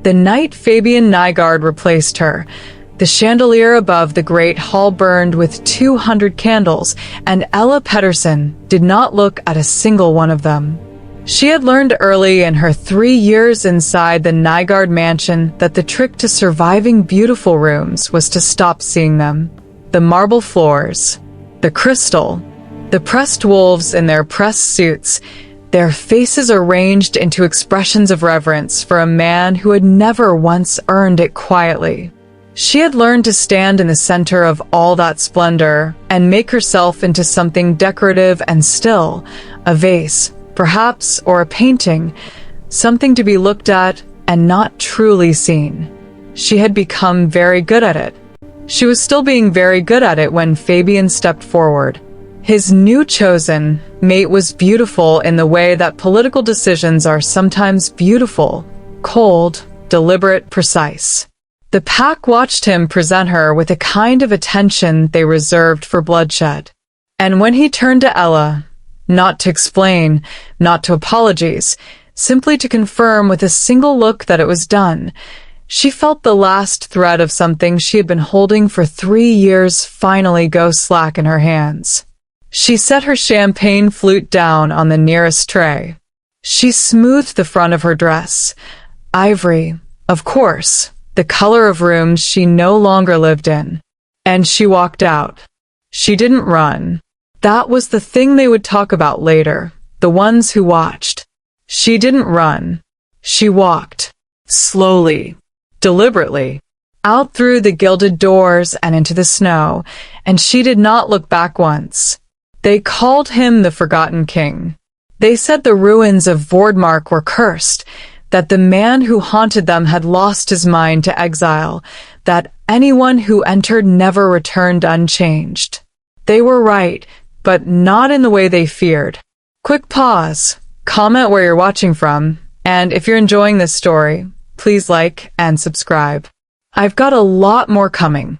The night Fabian Nygaard replaced her, the chandelier above the great hall burned with 200 candles, and Ella Pettersson did not look at a single one of them. She had learned early in her 3 years inside the Nygaard mansion that the trick to surviving beautiful rooms was to stop seeing them. The marble floors, the crystal, the pressed wolves in their pressed suits, their faces arranged into expressions of reverence for a man who had never once earned it quietly. She had learned to stand in the center of all that splendor and make herself into something decorative and still, a vase, perhaps, or a painting, something to be looked at and not truly seen. She had become very good at it. She was still being very good at it when Fabian stepped forward. His new chosen mate was beautiful in the way that political decisions are sometimes beautiful, cold, deliberate, precise. The pack watched him present her with a kind of attention they reserved for bloodshed. And when he turned to Ella, not to explain, not to apologize, simply to confirm with a single look that it was done, she felt the last thread of something she had been holding for 3 years finally go slack in her hands. She set her champagne flute down on the nearest tray. She smoothed the front of her dress. Ivory, of course, the color of rooms she no longer lived in. And she walked out. She didn't run. That was the thing they would talk about later, the ones who watched. She didn't run. She walked. Slowly. Deliberately. Out through the gilded doors and into the snow, and she did not look back once. They called him the Forgotten King. They said the ruins of Vordmark were cursed, that the man who haunted them had lost his mind to exile, that anyone who entered never returned unchanged. They were right, but not in the way they feared. Quick pause. Comment where you're watching from, and if you're enjoying this story, please like and subscribe. I've got a lot more coming.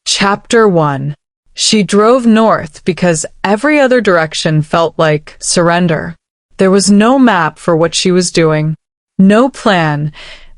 Chapter 1. She drove north because every other direction felt like surrender. There was no map for what she was doing, no plan,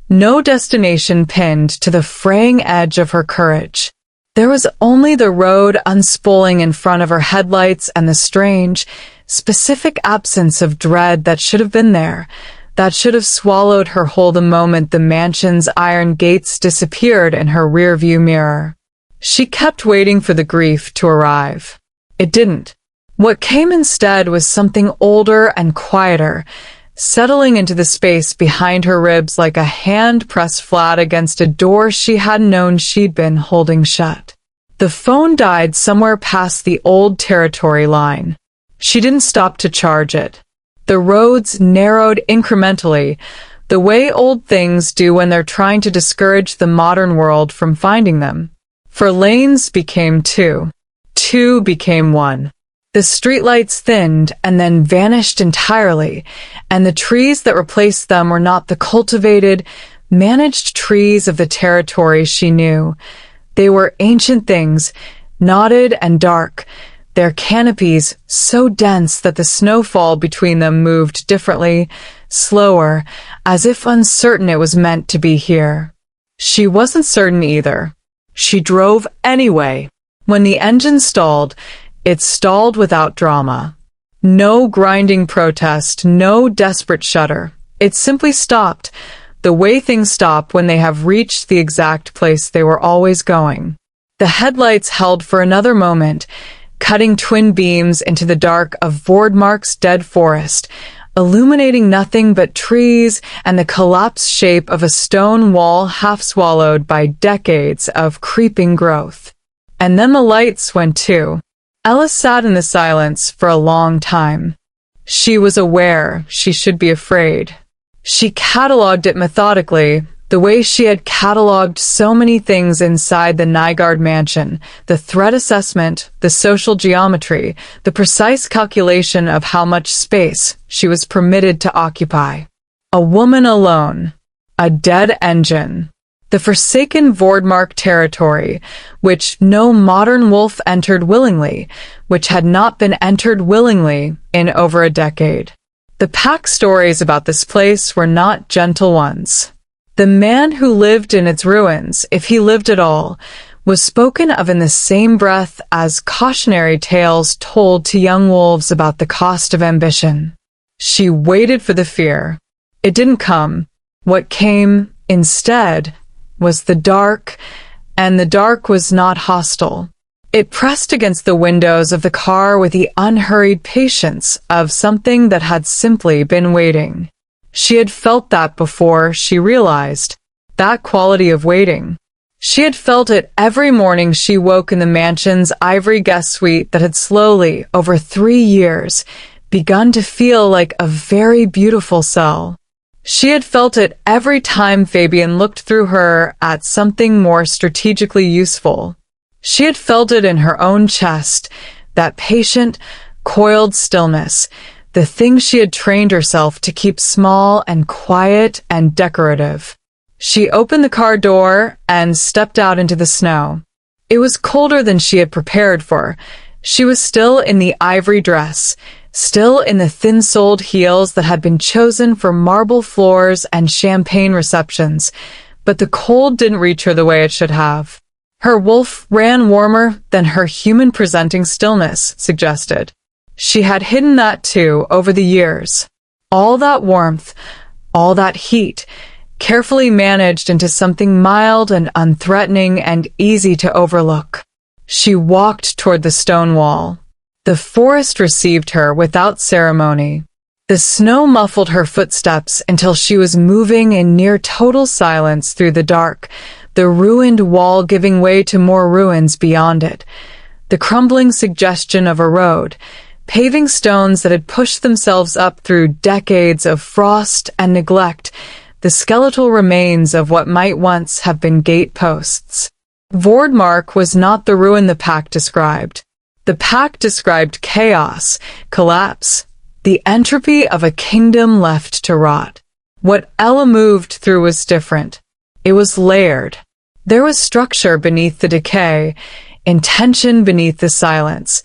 no destination pinned to the fraying edge of her courage. There was only the road unspooling in front of her headlights and the strange, specific absence of dread that should have been there, that should have swallowed her whole the moment the mansion's iron gates disappeared in her rearview mirror. She kept waiting for the grief to arrive. It didn't. What came instead was something older and quieter, settling into the space behind her ribs like a hand pressed flat against a door she hadn't known she'd been holding shut. The phone died somewhere past the old territory line. She didn't stop to charge it. The roads narrowed incrementally, the way old things do when they're trying to discourage the modern world from finding them. For lanes became 2. 2 became 1. The streetlights thinned and then vanished entirely, and the trees that replaced them were not the cultivated, managed trees of the territory she knew. They were ancient things, knotted and dark, their canopies so dense that the snowfall between them moved differently, slower, as if uncertain it was meant to be here. She wasn't certain either. She drove anyway. When the engine stalled, it stalled without drama. No grinding protest, no desperate shudder. It simply stopped, the way things stop when they have reached the exact place they were always going. The headlights held for another moment, cutting twin beams into the dark of Vordmark's dead forest, illuminating nothing but trees and the collapsed shape of a stone wall half swallowed by decades of creeping growth. And then the lights went too. Ella sat in the silence for a long time. She was aware she should be afraid. She catalogued it methodically, the way she had catalogued so many things inside the Nygaard mansion, the threat assessment, the social geometry, the precise calculation of how much space she was permitted to occupy. A woman alone. A dead engine. The forsaken Vordmark territory, which no modern wolf entered willingly, which had not been entered willingly in over a decade. The pack stories about this place were not gentle ones. The man who lived in its ruins, if he lived at all, was spoken of in the same breath as cautionary tales told to young wolves about the cost of ambition. She waited for the fear. It didn't come. What came, instead, was the dark, and the dark was not hostile. It pressed against the windows of the car with the unhurried patience of something that had simply been waiting. She had felt that before, she realized. That quality of waiting. She had felt it every morning she woke in the mansion's ivory guest suite that had slowly, over 3 years, begun to feel like a very beautiful cell. She had felt it every time Fabian looked through her at something more strategically useful. She had felt it in her own chest, that patient, coiled stillness, the thing she had trained herself to keep small and quiet and decorative. She opened the car door and stepped out into the snow. It was colder than she had prepared for. She was still in the ivory dress, still in the thin-soled heels that had been chosen for marble floors and champagne receptions, but the cold didn't reach her the way it should have. Her wolf ran warmer than her human-presenting stillness suggested. She had hidden that too over the years. All that warmth, all that heat, carefully managed into something mild and unthreatening and easy to overlook. She walked toward the stone wall. The forest received her without ceremony. The snow muffled her footsteps until she was moving in near total silence through the dark, the ruined wall giving way to more ruins beyond it, the crumbling suggestion of a road, paving stones that had pushed themselves up through decades of frost and neglect, the skeletal remains of what might once have been gate posts. Vordmark was not the ruin the pack described. The pack described chaos, collapse, the entropy of a kingdom left to rot. What Ella moved through was different. It was layered. There was structure beneath the decay, intention beneath the silence,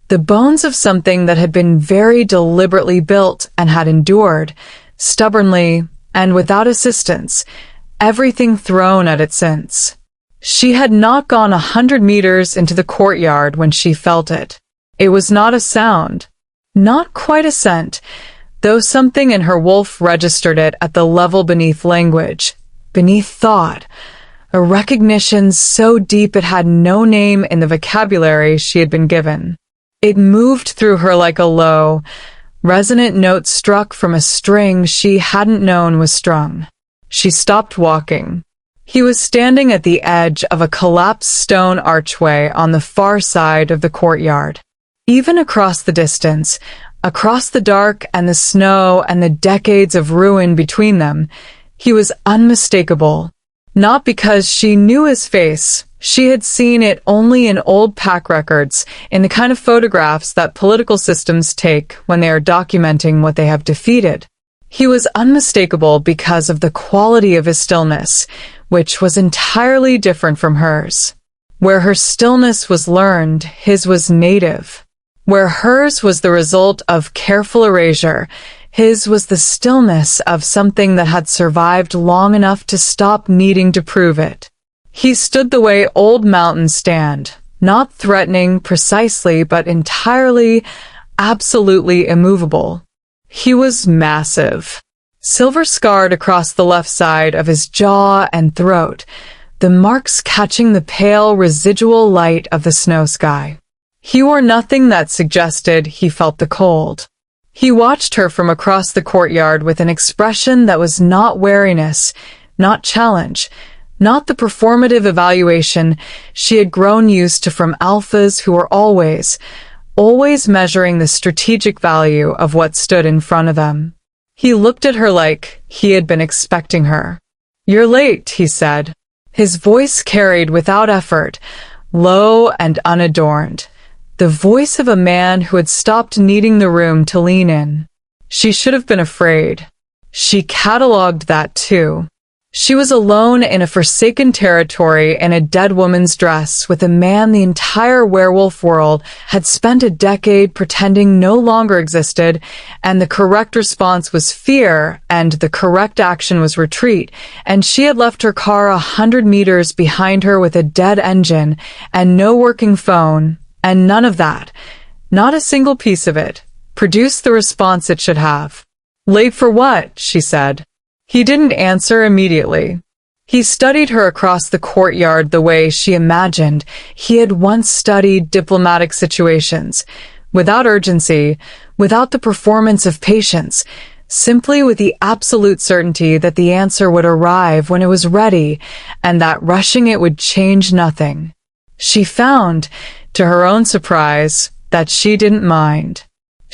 the bones of something that had been very deliberately built and had endured, stubbornly, and without assistance, everything thrown at it since. She had not gone 100 meters into the courtyard when she felt it. It was not a sound, not quite a scent, though something in her wolf registered it at the level beneath language, beneath thought, a recognition so deep it had no name in the vocabulary she had been given. It moved through her like a low, resonant note struck from a string she hadn't known was strung. She stopped walking. He was standing at the edge of a collapsed stone archway on the far side of the courtyard. Even across the distance, across the dark and the snow and the decades of ruin between them, he was unmistakable. Not because she knew his face. She had seen it only in old pack records, in the kind of photographs that political systems take when they are documenting what they have defeated. He was unmistakable because of the quality of his stillness, which was entirely different from hers. Where her stillness was learned, his was native. Where hers was the result of careful erasure, his was the stillness of something that had survived long enough to stop needing to prove it. He stood the way old mountains stand, not threatening precisely, but entirely, absolutely immovable. He was massive. Silver-scarred across the left side of his jaw and throat, the marks catching the pale residual light of the snow sky. He wore nothing that suggested he felt the cold. He watched her from across the courtyard with an expression that was not wariness, not challenge, not the performative evaluation she had grown used to from alphas who were always measuring the strategic value of what stood in front of them. He looked at her like he had been expecting her. "You're late," he said. His voice carried without effort, low and unadorned, the voice of a man who had stopped needing the room to lean in. She should have been afraid. She catalogued that too. She was alone in a forsaken territory in a dead woman's dress with a man the entire werewolf world had spent a decade pretending no longer existed, and the correct response was fear, and the correct action was retreat, and she had left her car 100 meters behind her with a dead engine, and no working phone, and none of that, not a single piece of it, produced the response it should have. "Late for what?" she said. He didn't answer immediately. He studied her across the courtyard the way she imagined he had once studied diplomatic situations, without urgency, without the performance of patience, simply with the absolute certainty that the answer would arrive when it was ready, and that rushing it would change nothing. She found, to her own surprise, that she didn't mind.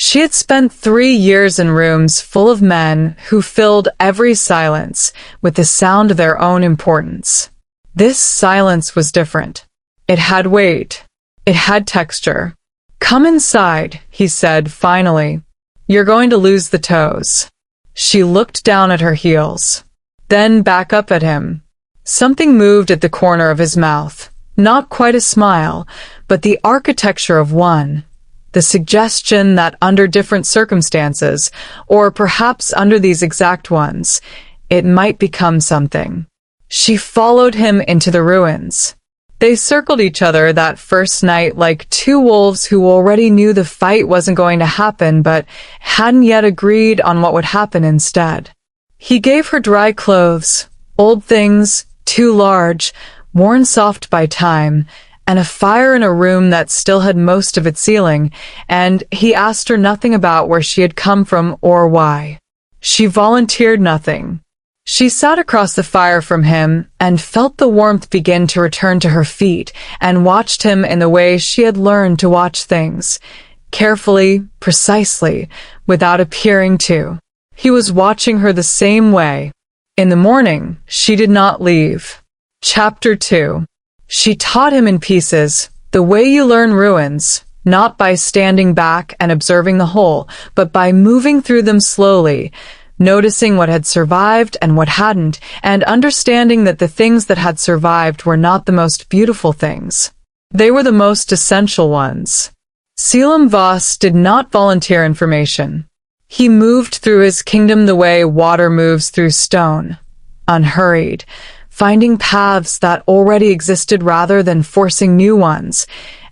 She had spent 3 years in rooms full of men who filled every silence with the sound of their own importance. This silence was different. It had weight. It had texture. "Come inside," he said finally. "You're going to lose the toes." She looked down at her heels, then back up at him. Something moved at the corner of his mouth. Not quite a smile, but the architecture of one. The suggestion that under different circumstances, or perhaps under these exact ones, it might become something. She followed him into the ruins. They circled each other that first night like two wolves who already knew the fight wasn't going to happen but hadn't yet agreed on what would happen instead. He gave her dry clothes, old things, too large, worn soft by time, and a fire in a room that still had most of its ceiling, and he asked her nothing about where she had come from or why. She volunteered nothing. She sat across the fire from him and felt the warmth begin to return to her feet and watched him in the way she had learned to watch things, carefully, precisely, without appearing to. He was watching her the same way. In the morning, she did not leave. Chapter 2. She taught him in pieces, the way you learn ruins, not by standing back and observing the whole, but by moving through them slowly, noticing what had survived and what hadn't, and understanding that the things that had survived were not the most beautiful things. They were the most essential ones. Selim Voss did not volunteer information. He moved through his kingdom the way water moves through stone, unhurried, finding paths that already existed rather than forcing new ones,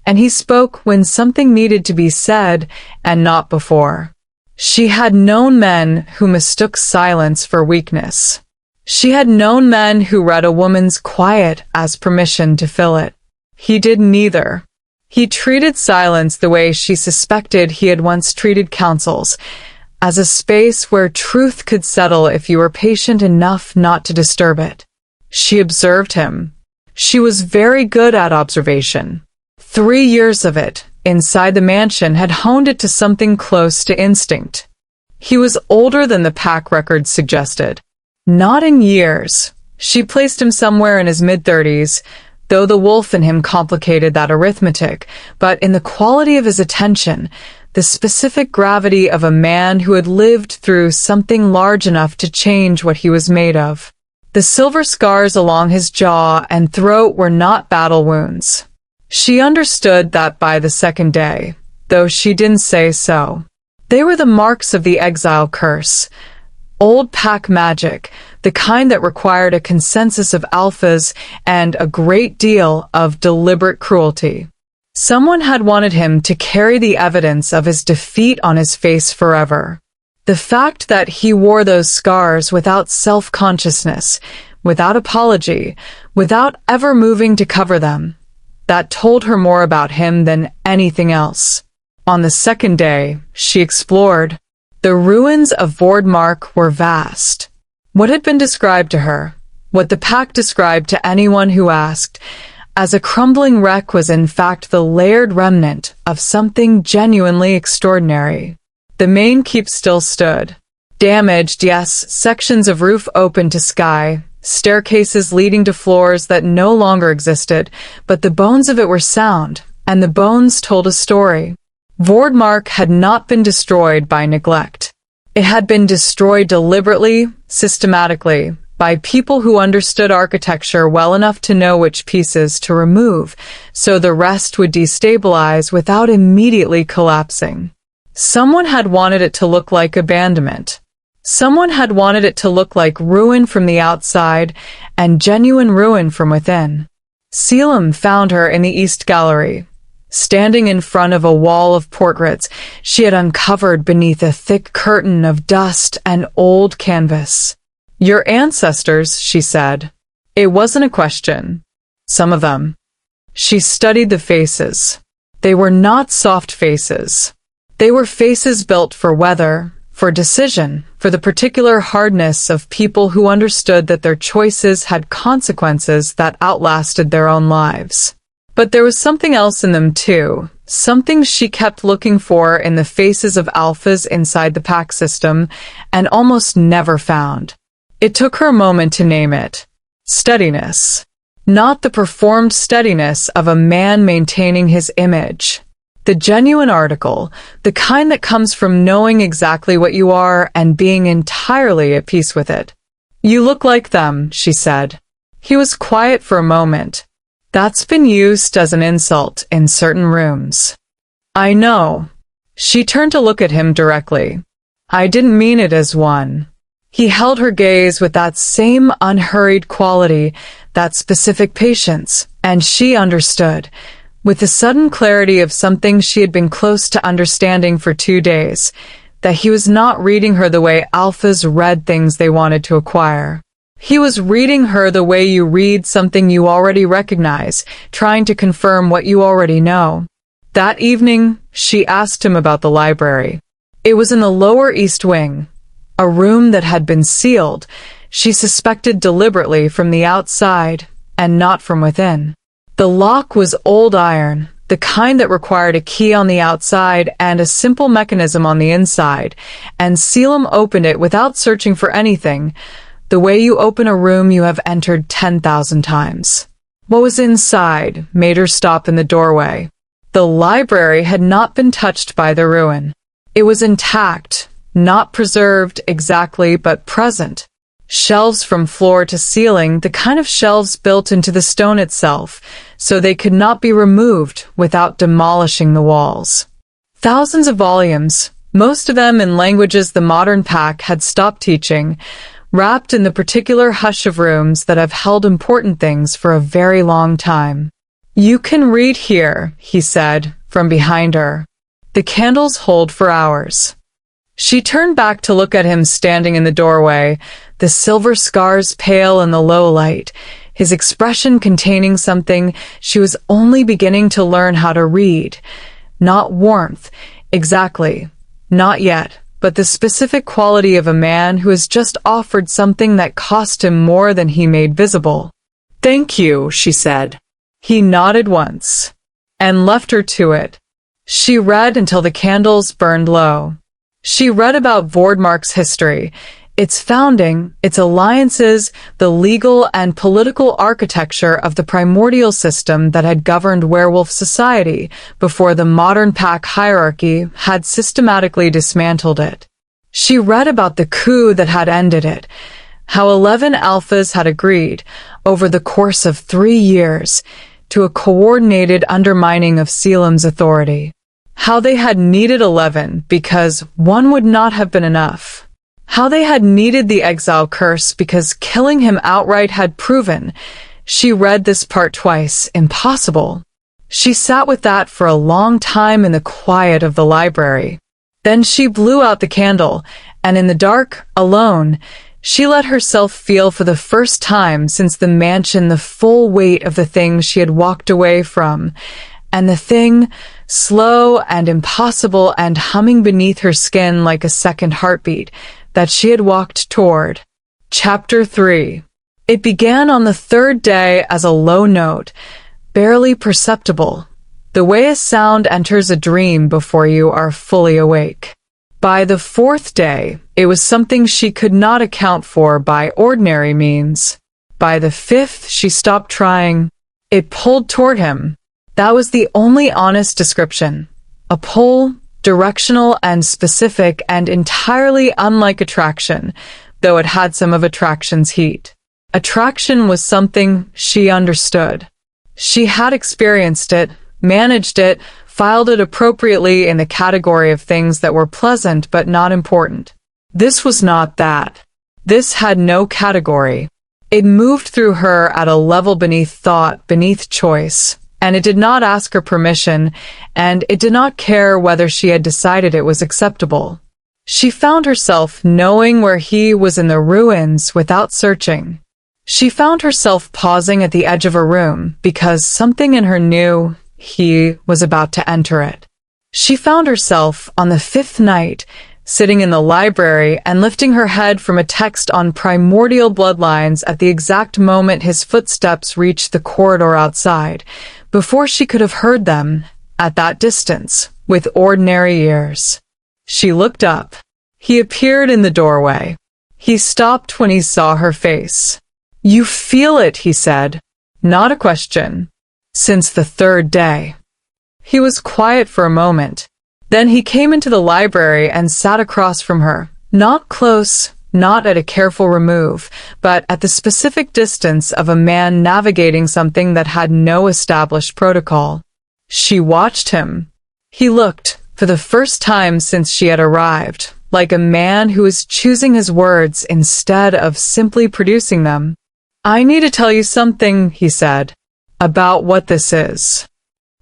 and he spoke when something needed to be said and not before. She had known men who mistook silence for weakness. She had known men who read a woman's quiet as permission to fill it. He did neither. He treated silence the way she suspected he had once treated councils, as a space where truth could settle if you were patient enough not to disturb it. She observed him. She was very good at observation. 3 years of it, inside the mansion, had honed it to something close to instinct. He was older than the pack records suggested. Not in years. She placed him somewhere in his mid-30s, though the wolf in him complicated that arithmetic, but in the quality of his attention, the specific gravity of a man who had lived through something large enough to change what he was made of. The silver scars along his jaw and throat were not battle wounds. She understood that by the second day, though she didn't say so. They were the marks of the exile curse. Old pack magic, the kind that required a consensus of alphas and a great deal of deliberate cruelty. Someone had wanted him to carry the evidence of his defeat on his face forever. The fact that he wore those scars without self-consciousness, without apology, without ever moving to cover them, that told her more about him than anything else. On the second day, she explored. The ruins of Vordmark were vast. What had been described to her, what the pack described to anyone who asked, as a crumbling wreck was in fact the layered remnant of something genuinely extraordinary. The main keep still stood. Damaged, yes, sections of roof open to sky, staircases leading to floors that no longer existed, but the bones of it were sound, and the bones told a story. Vordmark had not been destroyed by neglect. It had been destroyed deliberately, systematically, by people who understood architecture well enough to know which pieces to remove, so the rest would destabilize without immediately collapsing. Someone had wanted it to look like abandonment. Someone had wanted it to look like ruin from the outside and genuine ruin from within. Selim found her in the East Gallery, standing in front of a wall of portraits she had uncovered beneath a thick curtain of dust and old canvas. "Your ancestors," she said. It wasn't a question. Some of them. She studied the faces. They were not soft faces. They were faces built for weather, for decision, for the particular hardness of people who understood that their choices had consequences that outlasted their own lives. But there was something else in them too, something she kept looking for in the faces of alphas inside the pack system and almost never found. It took her a moment to name it. Steadiness. Not the performed steadiness of a man maintaining his image. The genuine article, the kind that comes from knowing exactly what you are and being entirely at peace with it. "You look like them," she said. He was quiet for a moment. "That's been used as an insult in certain rooms." "I know." She turned to look at him directly. "I didn't mean it as one." He held her gaze with that same unhurried quality, that specific patience, and she understood, with the sudden clarity of something she had been close to understanding for 2 days, that he was not reading her the way alphas read things they wanted to acquire. He was reading her the way you read something you already recognize, trying to confirm what you already know. That evening, she asked him about the library. It was in the lower east wing, a room that had been sealed, she suspected deliberately from the outside and not from within. The lock was old iron, the kind that required a key on the outside and a simple mechanism on the inside, and Selim opened it without searching for anything, the way you open a room you have entered 10,000 times. What was inside made her stop in the doorway. The library had not been touched by the ruin. It was intact, not preserved exactly, but present. Shelves from floor to ceiling, the kind of shelves built into the stone itself, so they could not be removed without demolishing the walls. Thousands of volumes, most of them in languages the modern pack had stopped teaching, wrapped in the particular hush of rooms that have held important things for a very long time. "You can read here," he said, from behind her. "The candles hold for hours." She turned back to look at him standing in the doorway, the silver scars pale in the low light, his expression containing something she was only beginning to learn how to read. Not warmth, exactly, not yet, but the specific quality of a man who has just offered something that cost him more than he made visible. "Thank you," she said. He nodded once, and left her to it. She read until the candles burned low. She read about Vordmark's history, its founding, its alliances, the legal and political architecture of the primordial system that had governed werewolf society before the modern pack hierarchy had systematically dismantled it. She read about the coup that had ended it, how 11 alphas had agreed, over the course of 3 years, to a coordinated undermining of Selim's authority. How they had needed 11 because 1 would not have been enough. How they had needed the exile curse because killing him outright had proven, she read this part twice, impossible. She sat with that for a long time in the quiet of the library. Then she blew out the candle, and in the dark, alone, she let herself feel for the first time since the mansion the full weight of the thing she had walked away from, and the thing, slow and impossible and humming beneath her skin like a second heartbeat, that she had walked toward. Chapter 3. It began on the 3rd day as a low note, barely perceptible, the way a sound enters a dream before you are fully awake. By the 4th day, it was something she could not account for by ordinary means. By the 5th, she stopped trying. It pulled toward him. That was the only honest description. A pull, directional and specific and entirely unlike attraction, though it had some of attraction's heat. Attraction was something she understood. She had experienced it, managed it, filed it appropriately in the category of things that were pleasant but not important. This was not that. This had no category. It moved through her at a level beneath thought, beneath choice, and it did not ask her permission, and it did not care whether she had decided it was acceptable. She found herself knowing where he was in the ruins without searching. She found herself pausing at the edge of a room because something in her knew he was about to enter it. She found herself on the fifth night, sitting in the library and lifting her head from a text on primordial bloodlines at the exact moment his footsteps reached the corridor outside, before she could have heard them, at that distance, with ordinary ears. She looked up. He appeared in the doorway. He stopped when he saw her face. "You feel it," he said. Not a question. "Since the third day." He was quiet for a moment. Then he came into the library and sat across from her, not close, not at a careful remove, but at the specific distance of a man navigating something that had no established protocol. She watched him. He looked, for the first time since she had arrived, like a man who was choosing his words instead of simply producing them. "I need to tell you something," he said, "about what this is."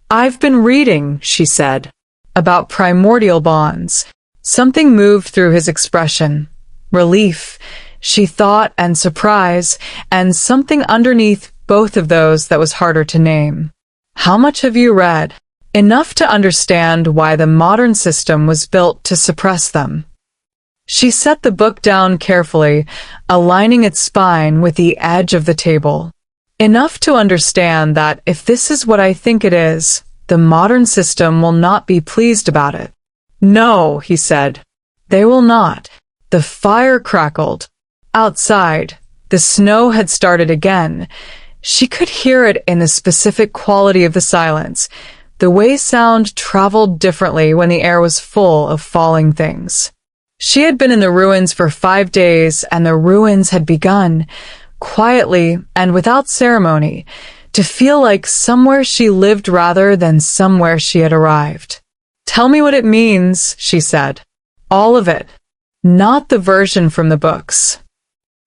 "I've been reading," she said, "about primordial bonds." Something moved through his expression. Relief, she thought, and surprise, and something underneath both of those that was harder to name. "How much have you read?" "Enough to understand why the modern system was built to suppress them." She set the book down carefully, aligning its spine with the edge of the table. "Enough to understand that if this is what I think it is, the modern system will not be pleased about it." "No," he said. "They will not." The fire crackled. Outside, the snow had started again. She could hear it in the specific quality of the silence, the way sound traveled differently when the air was full of falling things. She had been in the ruins for 5 days, and the ruins had begun, quietly and without ceremony, to feel like somewhere she lived rather than somewhere she had arrived. "Tell me what it means," she said. "All of it. Not the version from the books."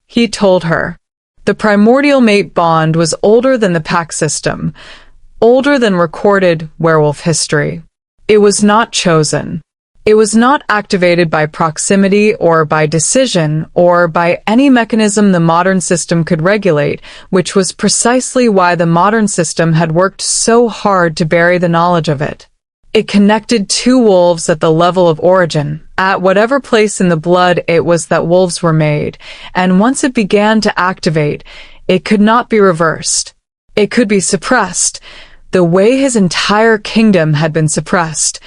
He told her. The primordial mate bond was older than the pack system, older than recorded werewolf history. It was not chosen. It was not activated by proximity or by decision or by any mechanism the modern system could regulate, which was precisely why the modern system had worked so hard to bury the knowledge of it. It connected two wolves at the level of origin, at whatever place in the blood it was that wolves were made, and once it began to activate, it could not be reversed. It could be suppressed, the way his entire kingdom had been suppressed,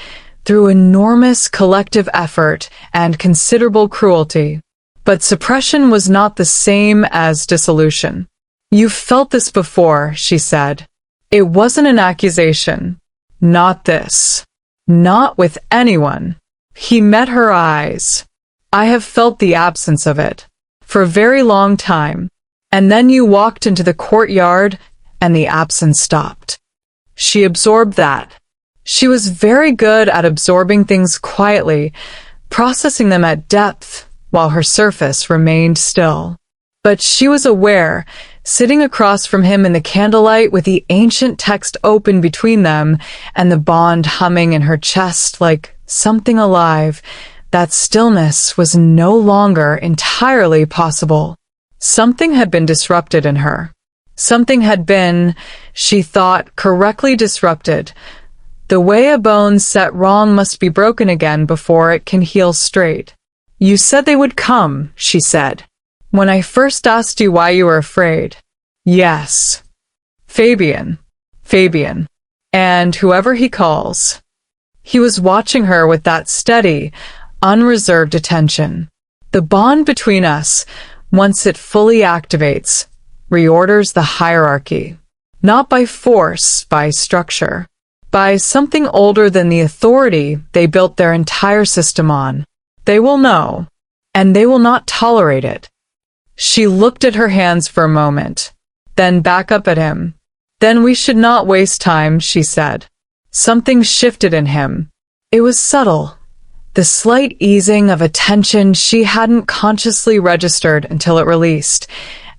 through enormous collective effort and considerable cruelty. But suppression was not the same as dissolution. "You've felt this before," she said. It wasn't an accusation. "Not this. Not with anyone." He met her eyes. "I have felt the absence of it. For a very long time. And then you walked into the courtyard, and the absence stopped." She absorbed that. She was very good at absorbing things quietly, processing them at depth, while her surface remained still. But she was aware, sitting across from him in the candlelight with the ancient text open between them and the bond humming in her chest like something alive, that stillness was no longer entirely possible. Something had been disrupted in her. Something had been, she thought, correctly disrupted. The way a bone set wrong must be broken again before it can heal straight. "You said they would come," she said. "When I first asked you why you were afraid." "Yes. Fabian. Fabian. And whoever he calls." He was watching her with that steady, unreserved attention. "The bond between us, once it fully activates, reorders the hierarchy. Not by force, by structure. By something older than the authority they built their entire system on. They will know, and they will not tolerate it. She looked at her hands for a moment, then back up at him. Then we should not waste time, she said. Something shifted in him. It was subtle, the slight easing of a tension she hadn't consciously registered until it released,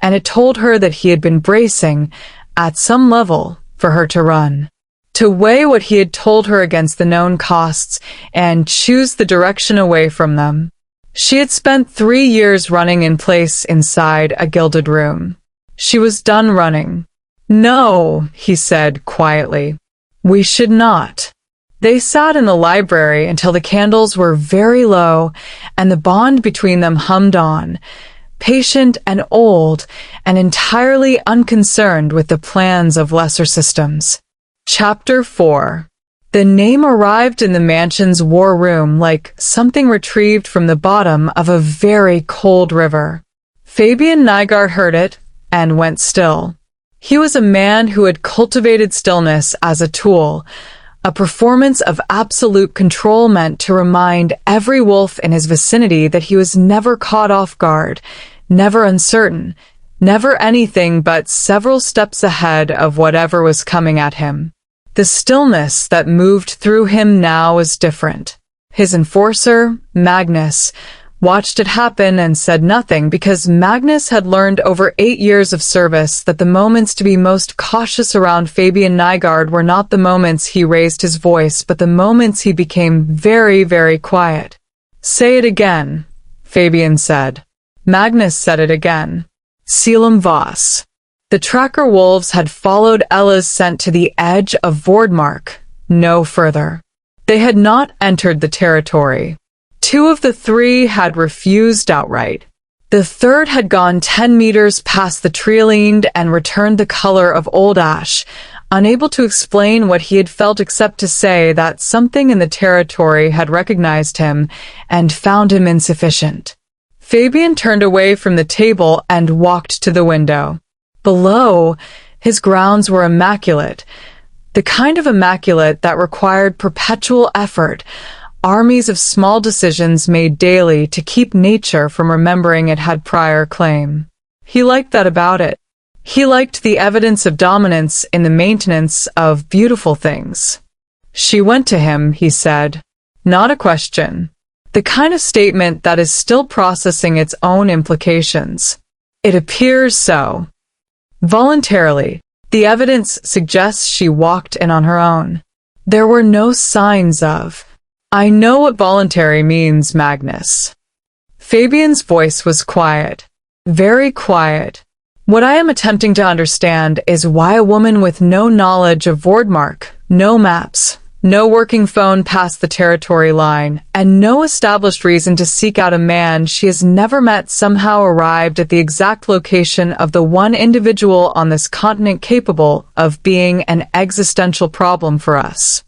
and it told her that he had been bracing, at some level, for her to run. To weigh what he had told her against the known costs and choose the direction away from them. She had spent 3 years running in place inside a gilded room. She was done running. No, he said quietly. We should not. They sat in the library until the candles were very low and the bond between them hummed on, patient and old and entirely unconcerned with the plans of lesser systems. Chapter 4. The name arrived in the mansion's war room like something retrieved from the bottom of a very cold river. Fabian Nygaard heard it and went still. He was a man who had cultivated stillness as a tool, a performance of absolute control meant to remind every wolf in his vicinity that he was never caught off guard, never uncertain, never anything but several steps ahead of whatever was coming at him. The stillness that moved through him now was different. His enforcer, Magnus, watched it happen and said nothing because Magnus had learned over 8 years of service that the moments to be most cautious around Fabian Nygaard were not the moments he raised his voice, but the moments he became very, very quiet. Say it again, Fabian said. Magnus said it again. Selim Voss. The tracker wolves had followed Ella's scent to the edge of Vordmark, no further. They had not entered the territory. 2 of the 3 had refused outright. The third had gone 10 meters past the tree-leaned and returned the color of old ash, unable to explain what he had felt except to say that something in the territory had recognized him and found him insufficient. Fabian turned away from the table and walked to the window. Below, his grounds were immaculate, the kind of immaculate that required perpetual effort, armies of small decisions made daily to keep nature from remembering it had prior claim. He liked that about it. He liked the evidence of dominance in the maintenance of beautiful things. She went to him, he said. Not a question. The kind of statement that is still processing its own implications. It appears so. Voluntarily, the evidence suggests she walked in on her own. There were no signs of. I know what voluntary means, Magnus. Fabian's voice was quiet. Very quiet. What I am attempting to understand is why a woman with no knowledge of Vordmark, no maps, no working phone past the territory line, and no established reason to seek out a man she has never met somehow arrived at the exact location of the one individual on this continent capable of being an existential problem for us.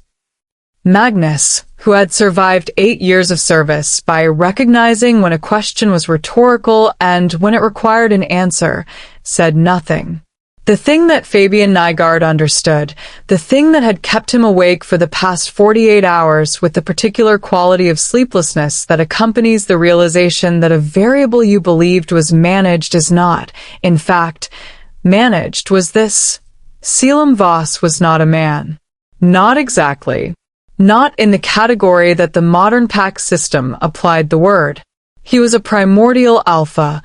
Magnus, who had survived 8 years of service by recognizing when a question was rhetorical and when it required an answer, said nothing. The thing that Fabian Nygaard understood, the thing that had kept him awake for the past 48 hours with the particular quality of sleeplessness that accompanies the realization that a variable you believed was managed is not, in fact, managed, was this. Selim Voss was not a man. Not exactly. Not in the category that the modern pack system applied the word. He was a primordial alpha,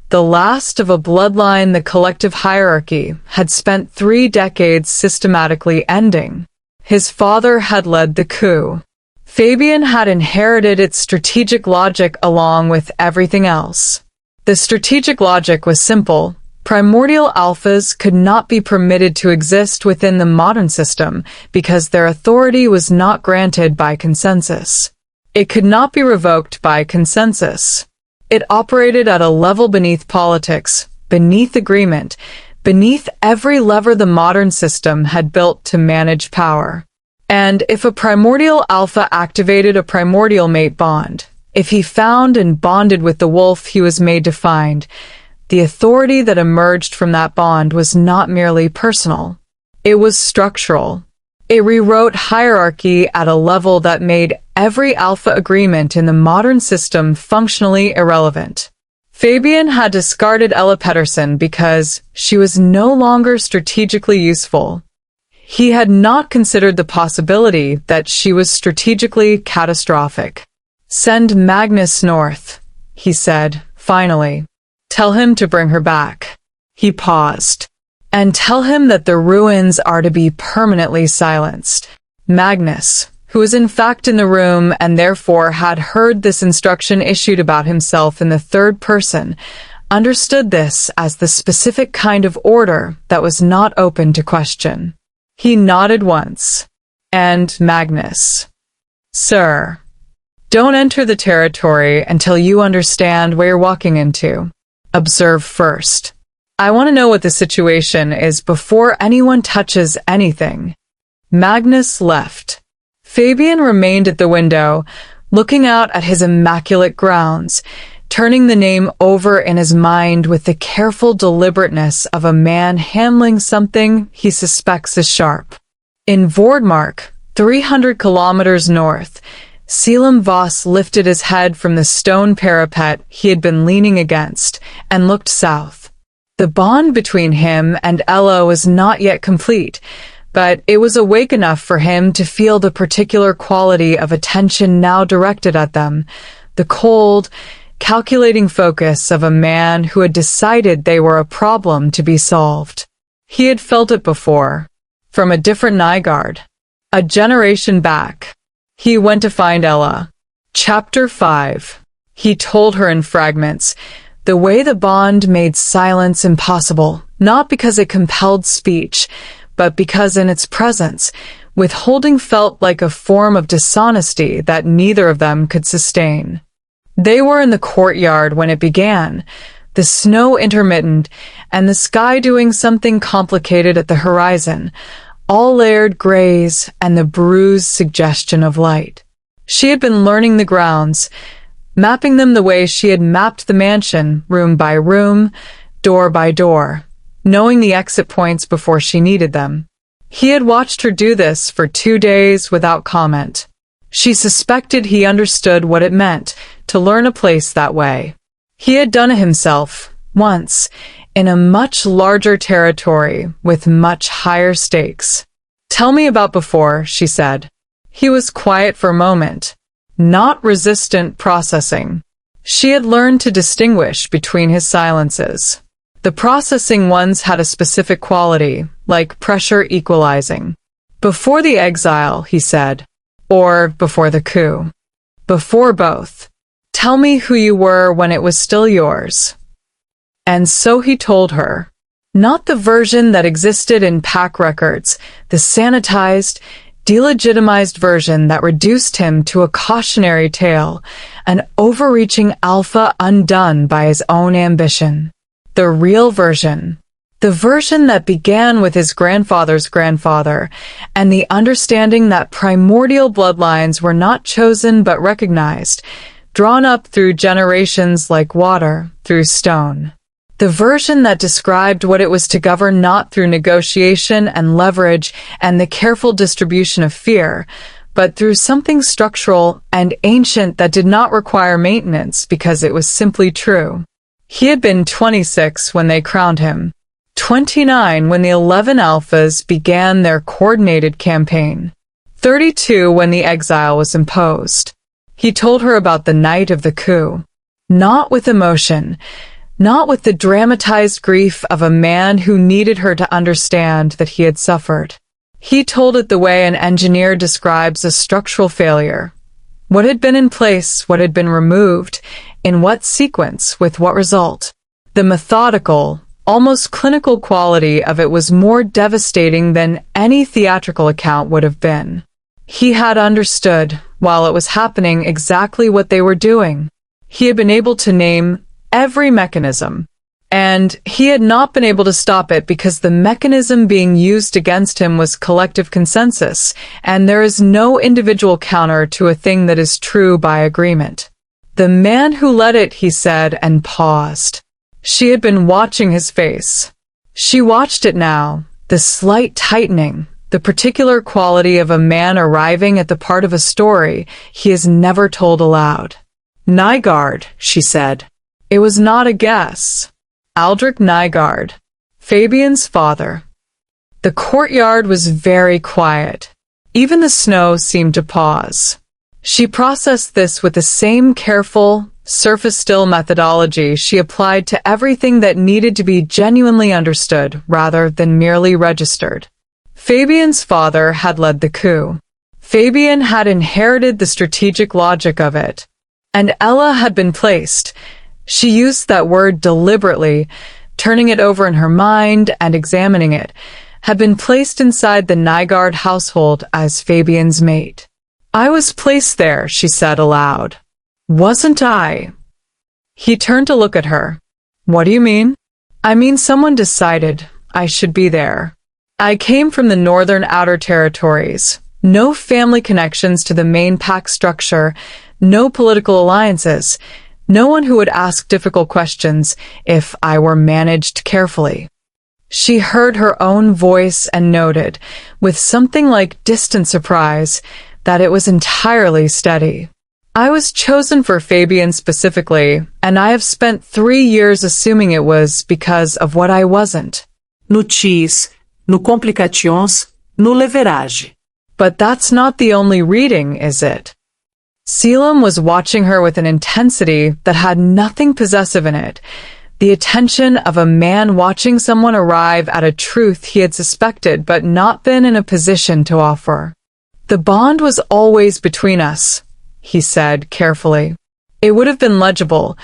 the last of a bloodline the collective hierarchy had spent 3 decades systematically ending. His father had led the coup. Fabian had inherited its strategic logic along with everything else. The strategic logic was simple. Primordial alphas could not be permitted to exist within the modern system because their authority was not granted by consensus. It could not be revoked by consensus. It operated at a level beneath politics, beneath agreement, beneath every lever the modern system had built to manage power. And if a primordial alpha activated a primordial mate bond, if he found and bonded with the wolf he was made to find, the authority that emerged from that bond was not merely personal. It was structural. It rewrote hierarchy at a level that made every alpha agreement in the modern system functionally irrelevant. Fabian had discarded Ella Pettersson because she was no longer strategically useful. He had not considered the possibility that she was strategically catastrophic. "Send Magnus north," he said, finally. "Tell him to bring her back." He paused. "And tell him that the ruins are to be permanently silenced." Magnus, who was in fact in the room and therefore had heard this instruction issued about himself in the third person, understood this as the specific kind of order that was not open to question. He nodded once. And Magnus, "Sir, don't enter the territory until you understand what you're walking into. Observe first. I want to know what the situation is before anyone touches anything." Magnus left. Fabian remained at the window, looking out at his immaculate grounds, turning the name over in his mind with the careful deliberateness of a man handling something he suspects is sharp. In Vordmark, 300 kilometers north, Selim Voss lifted his head from the stone parapet he had been leaning against and looked south. The bond between him and Ella was not yet complete, but it was awake enough for him to feel the particular quality of attention now directed at them, the cold, calculating focus of a man who had decided they were a problem to be solved. He had felt it before, from a different Nygaard, a generation back. He went to find Ella. Chapter 5. He told her in fragments, the way the bond made silence impossible, not because it compelled speech, but because in its presence, withholding felt like a form of dishonesty that neither of them could sustain. They were in the courtyard when it began, the snow intermittent, and the sky doing something complicated at the horizon, all layered grays and the bruised suggestion of light. She had been learning the grounds, mapping them the way she had mapped the mansion, room by room, door by door, knowing the exit points before she needed them. He had watched her do this for 2 days without comment. She suspected he understood what it meant to learn a place that way. He had done it himself, once, in a much larger territory with much higher stakes. "Tell me about before," she said. He was quiet for a moment, not resistant processing. She had learned to distinguish between his silences. The processing ones had a specific quality, like pressure equalizing. "Before the exile," he said, "or before the coup." "Before both. Tell me who you were when it was still yours." And so he told her. Not the version that existed in pack records, the sanitized, delegitimized version that reduced him to a cautionary tale, an overreaching alpha undone by his own ambition. The real version. The version that began with his grandfather's grandfather, and the understanding that primordial bloodlines were not chosen but recognized, drawn up through generations like water through stone. The version that described what it was to govern not through negotiation and leverage and the careful distribution of fear, but through something structural and ancient that did not require maintenance because it was simply true. He had been 26 when they crowned him, 29 when the 11 Alphas began their coordinated campaign, 32 when the exile was imposed. He told her about the night of the coup, not with emotion, not with the dramatized grief of a man who needed her to understand that he had suffered. He told it the way an engineer describes a structural failure. What had been in place, what had been removed, in what sequence, with what result. The methodical, almost clinical quality of it was more devastating than any theatrical account would have been. He had understood, while it was happening, exactly what they were doing. He had been able to name every mechanism, and he had not been able to stop it because the mechanism being used against him was collective consensus, and there is no individual counter to a thing that is true by agreement. The man who led it, he said, and paused. She had been watching his face. She watched it now, the slight tightening, the particular quality of a man arriving at the part of a story he has never told aloud. "Nygaard," she said. It was not a guess. Aldrich Nygaard, Fabian's father. The courtyard was very quiet. Even the snow seemed to pause. She processed this with the same careful, surface-still methodology she applied to everything that needed to be genuinely understood rather than merely registered. Fabian's father had led the coup. Fabian had inherited the strategic logic of it. And Ella had been placed. She used that word deliberately, turning it over in her mind and examining it, had been placed inside the Nygaard household as Fabian's mate. I was placed there, she said aloud. Wasn't I? He turned to look at her. What do you mean? I mean someone decided I should be there. I came from the northern outer territories. No family connections to the main pack structure, no political alliances, no one who would ask difficult questions if I were managed carefully. She heard her own voice and noted, with something like distant surprise, that it was entirely steady. I was chosen for Fabian specifically, and I have spent 3 years assuming it was because of what I wasn't. No X, no complications, no leverage. But that's not the only reading, is it? Selim was watching her with an intensity that had nothing possessive in it, the attention of a man watching someone arrive at a truth he had suspected but not been in a position to offer. The bond was always between us, he said carefully. It would have been legible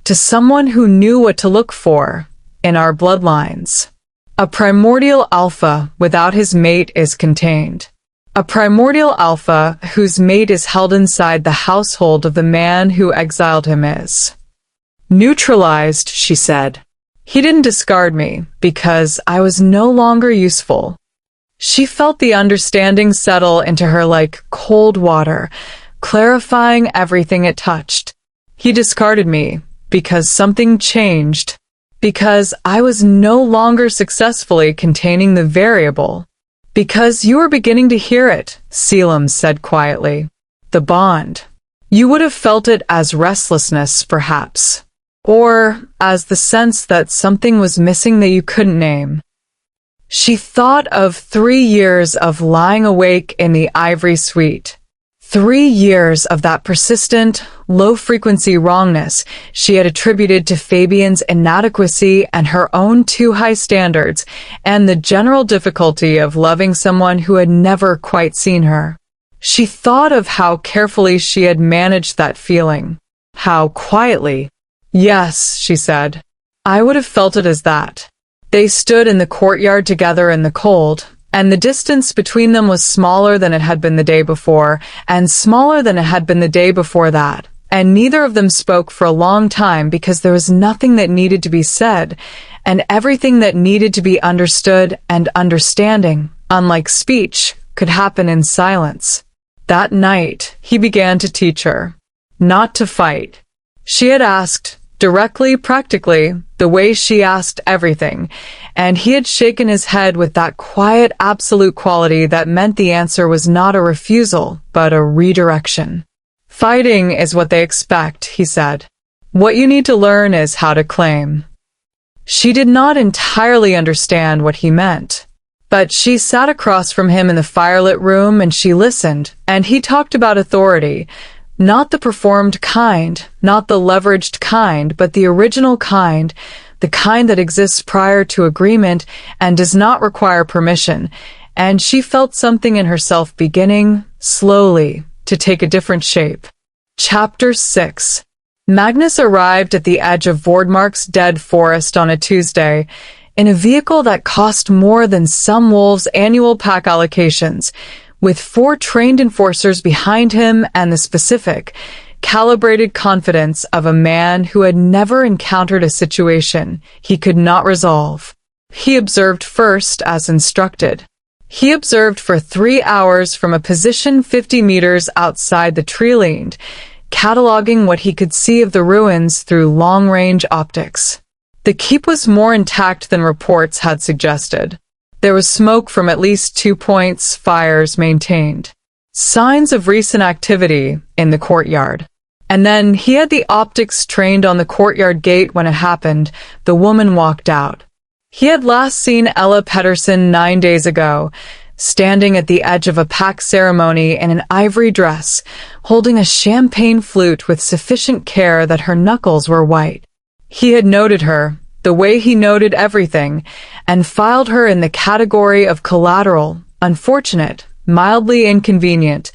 to someone who knew what to look for in our bloodlines. A primordial alpha without his mate is contained. A primordial alpha whose mate is held inside the household of the man who exiled him is neutralized, she said. He didn't discard me because I was no longer useful. She felt the understanding settle into her like cold water, clarifying everything it touched. He discarded me because something changed, because I was no longer successfully containing the variable. Because you were beginning to hear it, Selim said quietly. The bond. You would have felt it as restlessness, perhaps. Or as the sense that something was missing that you couldn't name. She thought of 3 years of lying awake in the ivory suite. 3 years of that persistent, low-frequency wrongness she had attributed to Fabian's inadequacy and her own too high standards, and the general difficulty of loving someone who had never quite seen her. She thought of how carefully she had managed that feeling. How quietly. Yes, she said. I would have felt it as that. They stood in the courtyard together in the cold, and the distance between them was smaller than it had been the day before, and smaller than it had been the day before that, and neither of them spoke for a long time because there was nothing that needed to be said, and everything that needed to be understood and understanding, unlike speech, could happen in silence. That night, he began to teach her not to fight. She had asked, directly, practically, the way she asked everything, and he had shaken his head with that quiet, absolute quality that meant the answer was not a refusal, but a redirection. Fighting is what they expect, he said. What you need to learn is how to claim. She did not entirely understand what he meant, but she sat across from him in the firelit room and she listened, and he talked about authority. Not the performed kind, not the leveraged kind, but the original kind, the kind that exists prior to agreement and does not require permission, and she felt something in herself beginning, slowly, to take a different shape. Chapter 6. Magnus arrived at the edge of Vordmark's dead forest on a Tuesday, in a vehicle that cost more than some wolves' annual pack allocations, with 4 trained enforcers behind him and the specific, calibrated confidence of a man who had never encountered a situation he could not resolve. He observed first as instructed. He observed for 3 hours from a position 50 meters outside the tree leaned, cataloging what he could see of the ruins through long-range optics. The keep was more intact than reports had suggested. There was smoke from at least 2 points, fires maintained. Signs of recent activity in the courtyard. And then he had the optics trained on the courtyard gate when it happened. The woman walked out. He had last seen Ella Pedersen 9 days ago, standing at the edge of a packed ceremony in an ivory dress, holding a champagne flute with sufficient care that her knuckles were white. He had noted her, the way he noted everything, and filed her in the category of collateral, unfortunate, mildly inconvenient,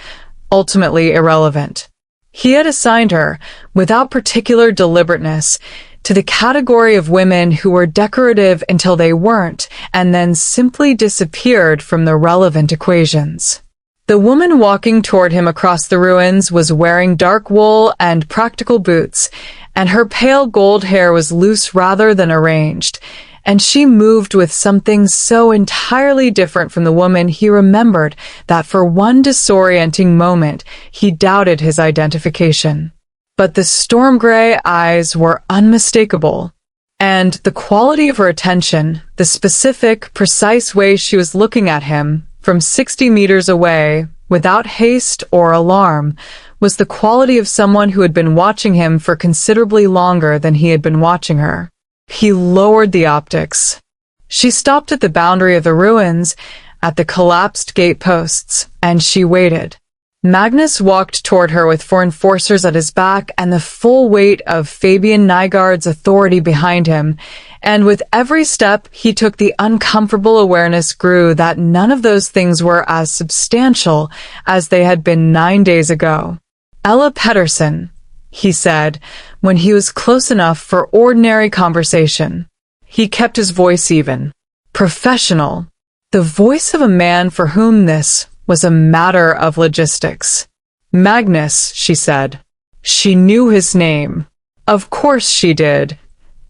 ultimately irrelevant. He had assigned her, without particular deliberateness, to the category of women who were decorative until they weren't, and then simply disappeared from the relevant equations. The woman walking toward him across the ruins was wearing dark wool and practical boots, and her pale gold hair was loose rather than arranged, and she moved with something so entirely different from the woman he remembered that for one disorienting moment he doubted his identification. But the storm-gray eyes were unmistakable, and the quality of her attention, the specific, precise way she was looking at him from 60 meters away, without haste or alarm, was the quality of someone who had been watching him for considerably longer than he had been watching her. He lowered the optics. She stopped at the boundary of the ruins, at the collapsed gate posts, and she waited. Magnus walked toward her with 4 enforcers at his back and the full weight of Fabian Nygaard's authority behind him, and with every step he took the uncomfortable awareness grew that none of those things were as substantial as they had been 9 days ago. Ella Pedersen, he said, when he was close enough for ordinary conversation. He kept his voice even. Professional. The voice of a man for whom this was a matter of logistics. Magnus, she said. She knew his name. Of course she did.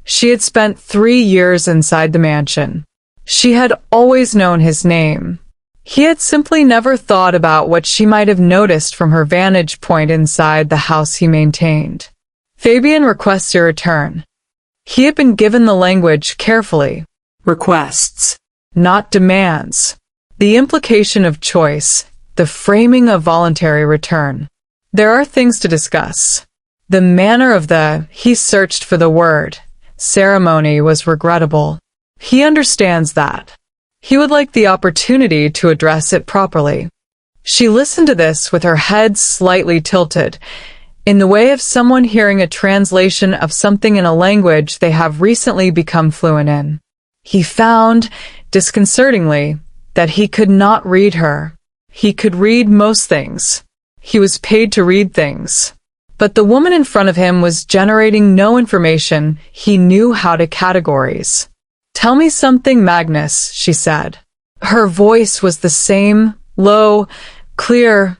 She had spent 3 years inside the mansion. She had always known his name. He had simply never thought about what she might have noticed from her vantage point inside the house he maintained. Fabian requests your return. He had been given the language carefully. Requests. Not demands. The implication of choice, the framing of voluntary return. There are things to discuss. The manner of he searched for the word, ceremony was regrettable. He understands that. He would like the opportunity to address it properly. She listened to this with her head slightly tilted, in the way of someone hearing a translation of something in a language they have recently become fluent in. He found, disconcertingly, that he could not read her. He could read most things. He was paid to read things. But the woman in front of him was generating no information he knew how to categorize. Tell me something, Magnus, she said. Her voice was the same, low, clear,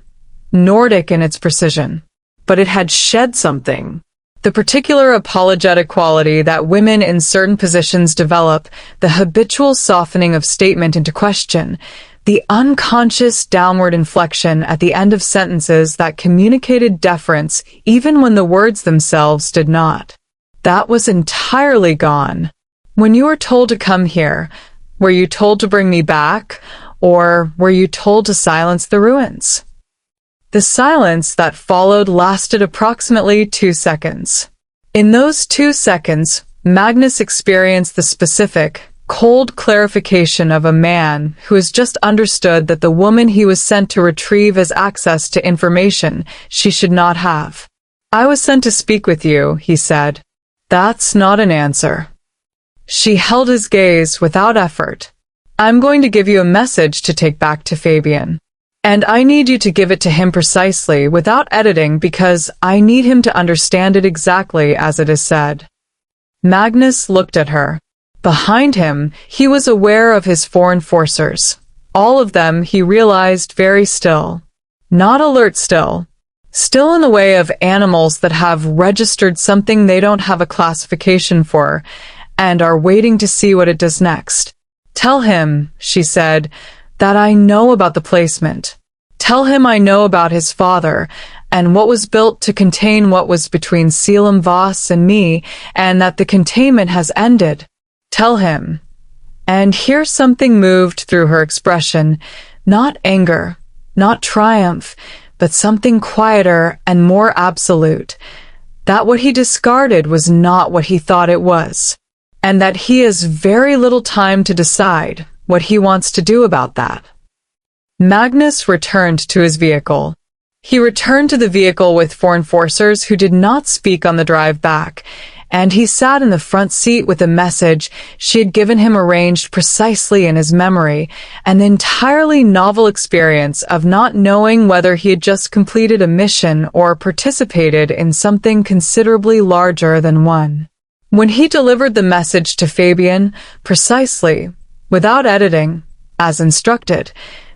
Nordic in its precision. But it had shed something. The particular apologetic quality that women in certain positions develop, the habitual softening of statement into question, the unconscious downward inflection at the end of sentences that communicated deference even when the words themselves did not. That was entirely gone. When you were told to come here, were you told to bring me back, or were you told to silence the ruins? The silence that followed lasted approximately 2 seconds. In those 2 seconds, Magnus experienced the specific, cold clarification of a man who has just understood that the woman he was sent to retrieve has access to information she should not have. I was sent to speak with you, he said. That's not an answer. She held his gaze without effort. I'm going to give you a message to take back to Fabian. And I need you to give it to him precisely, without editing, because I need him to understand it exactly as it is said. Magnus looked at her. Behind him, he was aware of his 4 enforcers. All of them, he realized, very still. Not alert still. Still in the way of animals that have registered something they don't have a classification for, and are waiting to see what it does next. Tell him, she said, that I know about the placement. Tell him I know about his father, and what was built to contain what was between Selim Voss and me, and that the containment has ended. Tell him. And here something moved through her expression, not anger, not triumph, but something quieter and more absolute. That what he discarded was not what he thought it was, and that he has very little time to decide what he wants to do about that. Magnus returned to his vehicle. He returned to the vehicle with four enforcers who did not speak on the drive back, and he sat in the front seat with a message she had given him arranged precisely in his memory, an entirely novel experience of not knowing whether he had just completed a mission or participated in something considerably larger than one. When he delivered the message to Fabian, precisely, without editing, as instructed,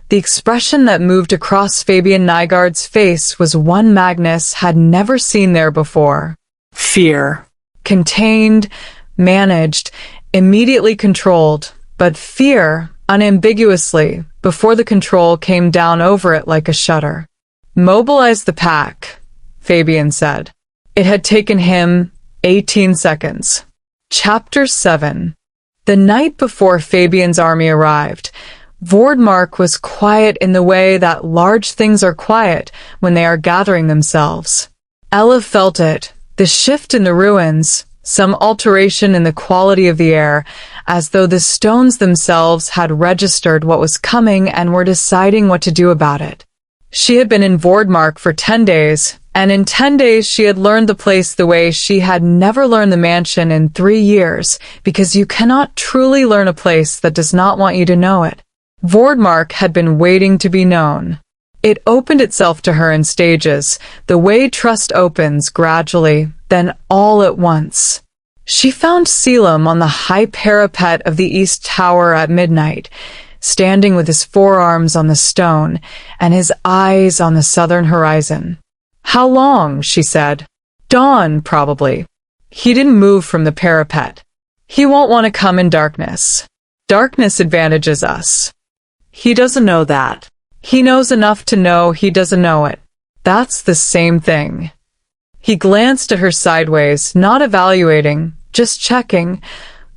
the expression that moved across Fabian Nygaard's face was one Magnus had never seen there before. Fear. Contained, managed, immediately controlled, but fear, unambiguously, before the control came down over it like a shutter. Mobilize the pack, Fabian said. It had taken him 18 seconds. Chapter 7. The night before Fabian's army arrived, Vordmark was quiet in the way that large things are quiet when they are gathering themselves. Ella felt it, the shift in the ruins, some alteration in the quality of the air, as though the stones themselves had registered what was coming and were deciding what to do about it. She had been in Vordmark for 10 days, and in 10 days she had learned the place the way she had never learned the mansion in 3 years, because you cannot truly learn a place that does not want you to know it. Vordmark had been waiting to be known. It opened itself to her in stages, the way trust opens gradually, then all at once. She found Selim on the high parapet of the east tower at midnight, standing with his forearms on the stone and his eyes on the southern horizon. "How long?" she said. "Dawn, probably." He didn't move from the parapet. "He won't want to come in darkness. Darkness advantages us." He doesn't know that. He knows enough to know he doesn't know it. That's the same thing. He glanced at her sideways, not evaluating, just checking,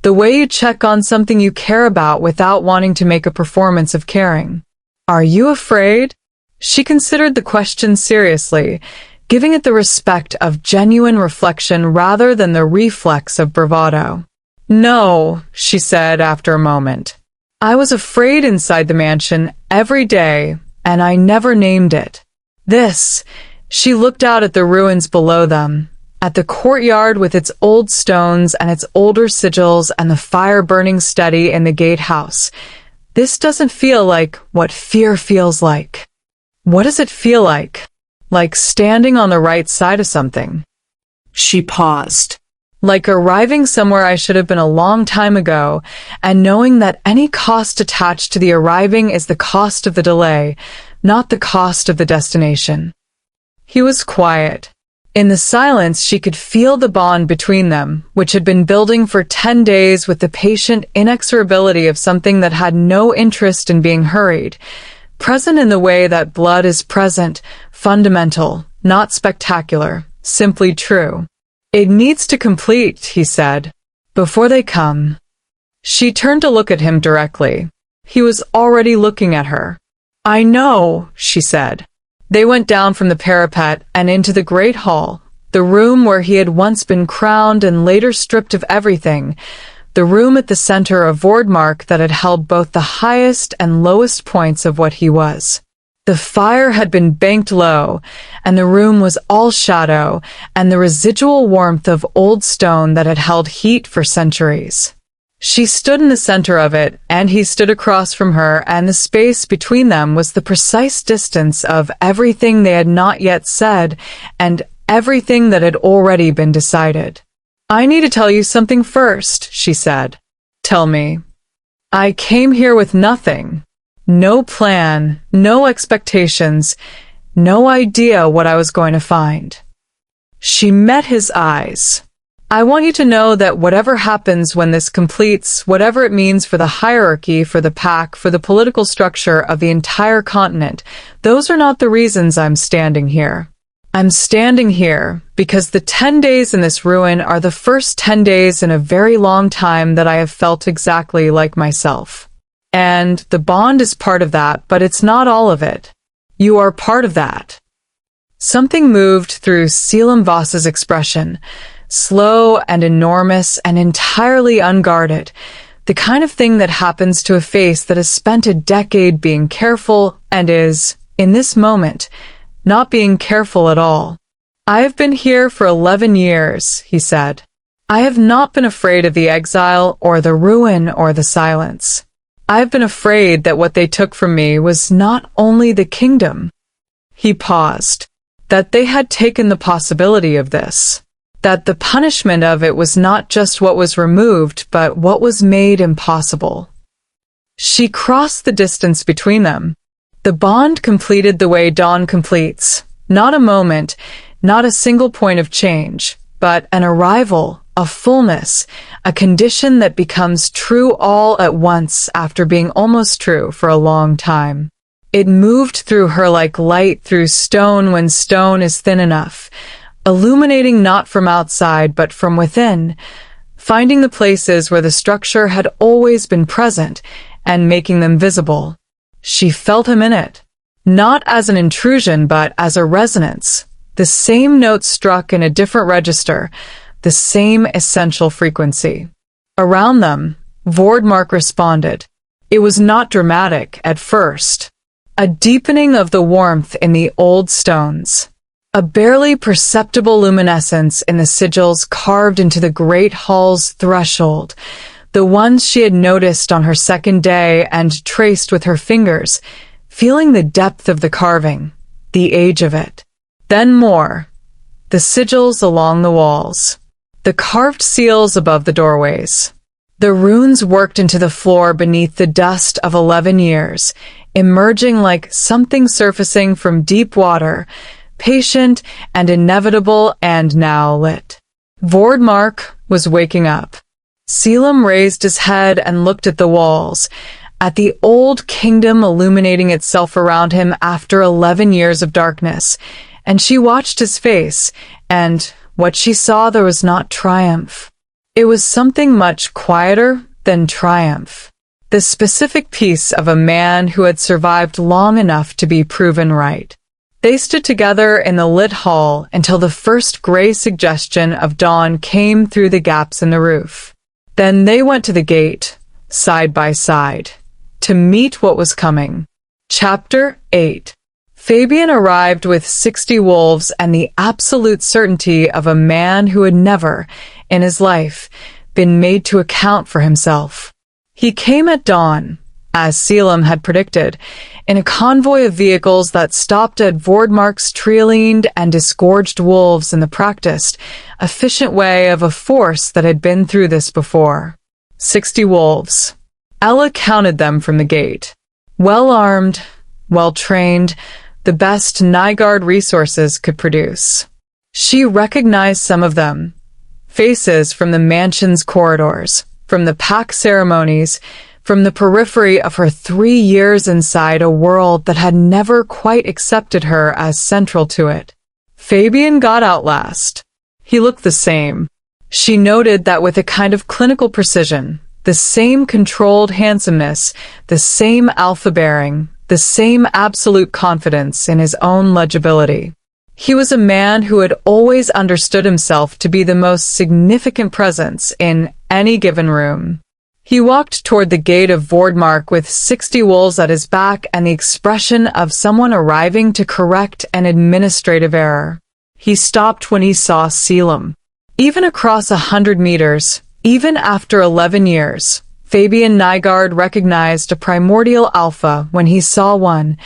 the way you check on something you care about without wanting to make a performance of caring. "Are you afraid?" She considered the question seriously, giving it the respect of genuine reflection rather than the reflex of bravado. "No," she said after a moment. "I was afraid inside the mansion every day, and I never named it. This," she looked out at the ruins below them, at the courtyard with its old stones and its older sigils and the fire burning steady in the gatehouse. "This doesn't feel like what fear feels like." "What does it feel like?" "Like standing on the right side of something." She paused. "Like arriving somewhere I should have been a long time ago, and knowing that any cost attached to the arriving is the cost of the delay, not the cost of the destination." He was quiet. In the silence she could feel the bond between them, which had been building for 10 days with the patient inexorability of something that had no interest in being hurried, present in the way that blood is present, fundamental, not spectacular, simply true. "It needs to complete," he said, "before they come." She turned to look at him directly. He was already looking at her. "I know," she said. They went down from the parapet and into the great hall, the room where he had once been crowned and later stripped of everything, the room at the center of Vordmark that had held both the highest and lowest points of what he was. The fire had been banked low, and the room was all shadow and the residual warmth of old stone that had held heat for centuries. She stood in the center of it, and he stood across from her, and the space between them was the precise distance of everything they had not yet said and everything that had already been decided. "I need to tell you something first," she said. "Tell me." "I came here with nothing. No plan, no expectations, no idea what I was going to find." She met his eyes. "I want you to know that whatever happens when this completes, whatever it means for the hierarchy, for the pack, for the political structure of the entire continent, those are not the reasons I'm standing here. I'm standing here because the 10 days in this ruin are the first 10 days in a very long time that I have felt exactly like myself. And the bond is part of that, but it's not all of it. You are part of that. Something moved through Selim Voss's expression, slow and enormous and entirely unguarded, the kind of thing that happens to a face that has spent a decade being careful and is, in this moment, not being careful at all. "I have been here for 11 years, he said. "I have not been afraid of the exile or the ruin or the silence. I have been afraid that what they took from me was not only the kingdom." He paused. That they had taken the possibility of this. That the punishment of it was not just what was removed, but what was made impossible. She crossed the distance between them. The bond completed the way dawn completes. Not a moment, not a single point of change, but an arrival, a fullness, a condition that becomes true all at once after being almost true for a long time. It moved through her like light through stone when stone is thin enough, illuminating not from outside but from within, finding the places where the structure had always been present and making them visible. She felt him in it, not as an intrusion but as a resonance, the same note struck in a different register, the same essential frequency. Around them, Vordmark responded. It was not dramatic at first. A deepening of the warmth in the old stones. A barely perceptible luminescence in the sigils carved into the great hall's threshold, the ones she had noticed on her second day and traced with her fingers, feeling the depth of the carving, the age of it. Then more. The sigils along the walls. The carved seals above the doorways. The runes worked into the floor beneath the dust of 11 years, emerging like something surfacing from deep water, patient and inevitable and now lit. Vordmark was waking up. Selim raised his head and looked at the walls, at the old kingdom illuminating itself around him after 11 years of darkness, and she watched his face, and what she saw there was not triumph. It was something much quieter than triumph. The specific peace of a man who had survived long enough to be proven right. They stood together in the lit hall until the first gray suggestion of dawn came through the gaps in the roof. Then they went to the gate, side by side, to meet what was coming. Chapter 8. Fabian arrived with 60 wolves and the absolute certainty of a man who had never, in his life, been made to account for himself. He came at dawn, as Selim had predicted, in a convoy of vehicles that stopped at Vordmark's tree-leaned and disgorged wolves in the practiced, efficient way of a force that had been through this before. 60 wolves. Ella counted them from the gate. Well-armed, well-trained, the best Nygaard resources could produce. She recognized some of them. Faces from the mansion's corridors, from the pack ceremonies, from the periphery of her 3 years inside a world that had never quite accepted her as central to it. Fabian got out last. He looked the same. She noted that with a kind of clinical precision, the same controlled handsomeness, the same alpha-bearing, the same absolute confidence in his own legibility. He was a man who had always understood himself to be the most significant presence in any given room. He walked toward the gate of Vordmark with 60 wolves at his back and the expression of someone arriving to correct an administrative error. He stopped when he saw Selim. Even across 100 meters, even after 11 years, Fabian Nygaard recognized a primordial alpha when he saw one.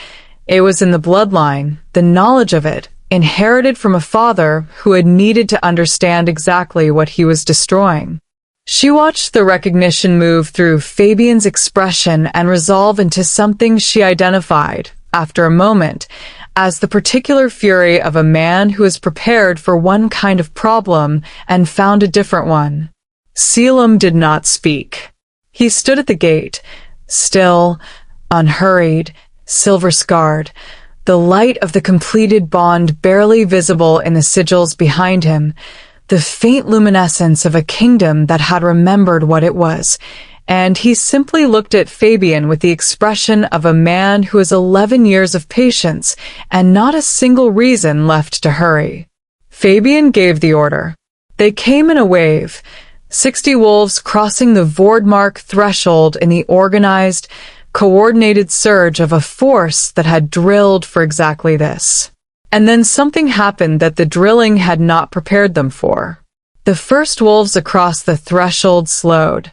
It was in the bloodline, the knowledge of it, inherited from a father who had needed to understand exactly what he was destroying. She watched the recognition move through Fabian's expression and resolve into something she identified, after a moment, as the particular fury of a man who is prepared for one kind of problem and found a different one. Selim did not speak. He stood at the gate, still, unhurried, silver-scarred, the light of the completed bond barely visible in the sigils behind him, the faint luminescence of a kingdom that had remembered what it was, and he simply looked at Fabian with the expression of a man who has 11 years of patience and not a single reason left to hurry. Fabian gave the order. They came in a wave, 60 wolves crossing the Vordmark threshold in the organized, coordinated surge of a force that had drilled for exactly this. And then something happened that the drilling had not prepared them for. The first wolves across the threshold slowed.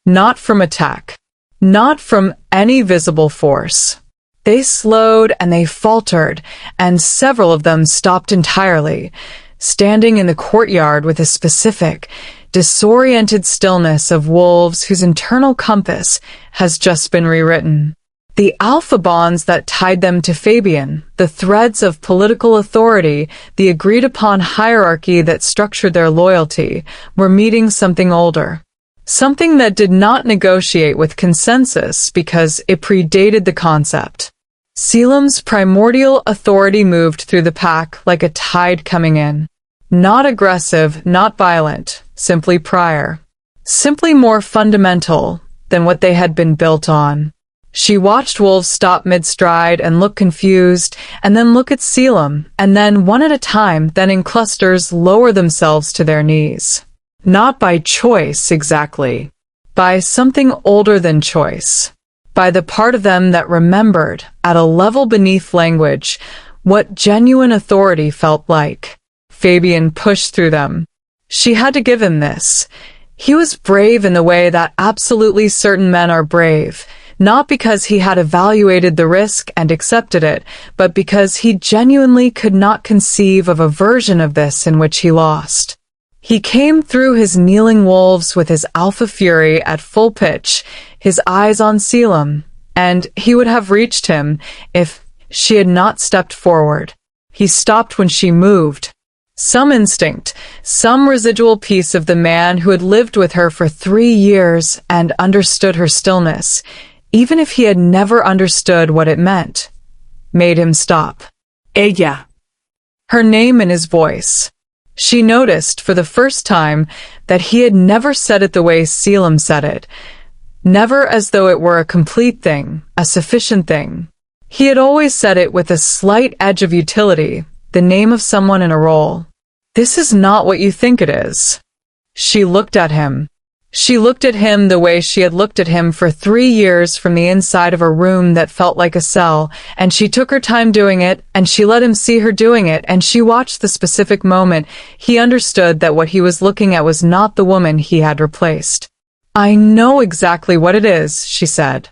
Not from attack. Not from any visible force. They slowed and they faltered, and several of them stopped entirely, standing in the courtyard with a specific, disoriented stillness of wolves whose internal compass has just been rewritten. The alpha bonds that tied them to Fabian, the threads of political authority, the agreed-upon hierarchy that structured their loyalty, were meeting something older. Something that did not negotiate with consensus because it predated the concept. Selim's primordial authority moved through the pack like a tide coming in. Not aggressive, not violent, simply prior. Simply more fundamental than what they had been built on. She watched wolves stop mid-stride and look confused, and then look at Selim, and then one at a time, then in clusters lower themselves to their knees. Not by choice, exactly. By something older than choice. By the part of them that remembered, at a level beneath language, what genuine authority felt like. Fabian pushed through them. She had to give him this. He was brave in the way that absolutely certain men are brave, not because he had evaluated the risk and accepted it, but because he genuinely could not conceive of a version of this in which he lost. He came through his kneeling wolves with his alpha fury at full pitch, his eyes on Selim, and he would have reached him if she had not stepped forward. He stopped when she moved. Some instinct, some residual piece of the man who had lived with her for 3 years and understood her stillness, even if he had never understood what it meant, made him stop. Ella. Her name in his voice. She noticed for the first time that he had never said it the way Selim said it, never as though it were a complete thing, a sufficient thing. He had always said it with a slight edge of utility, the name of someone in a role. This is not what you think it is. She looked at him. She looked at him the way she had looked at him for 3 years from the inside of a room that felt like a cell, and she took her time doing it, and she let him see her doing it, and she watched the specific moment he understood that what he was looking at was not the woman he had replaced. "I know exactly what it is," she said.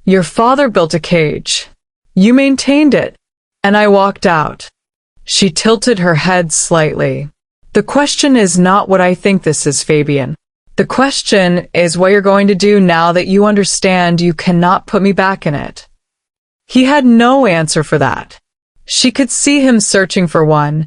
"Your father built a cage. You maintained it, and I walked out." She tilted her head slightly. "The question is not what I think this is, Fabian. The question is what you're going to do now that you understand you cannot put me back in it." He had no answer for that. She could see him searching for one,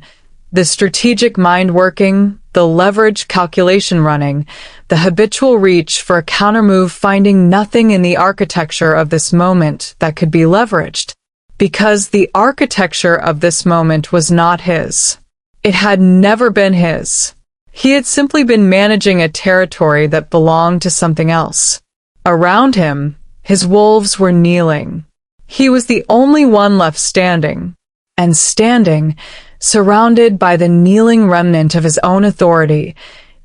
the strategic mind working, the leverage calculation running, the habitual reach for a countermove, finding nothing in the architecture of this moment that could be leveraged. Because the architecture of this moment was not his. It had never been his. He had simply been managing a territory that belonged to something else. Around him, his wolves were kneeling. He was the only one left standing. And standing, surrounded by the kneeling remnant of his own authority,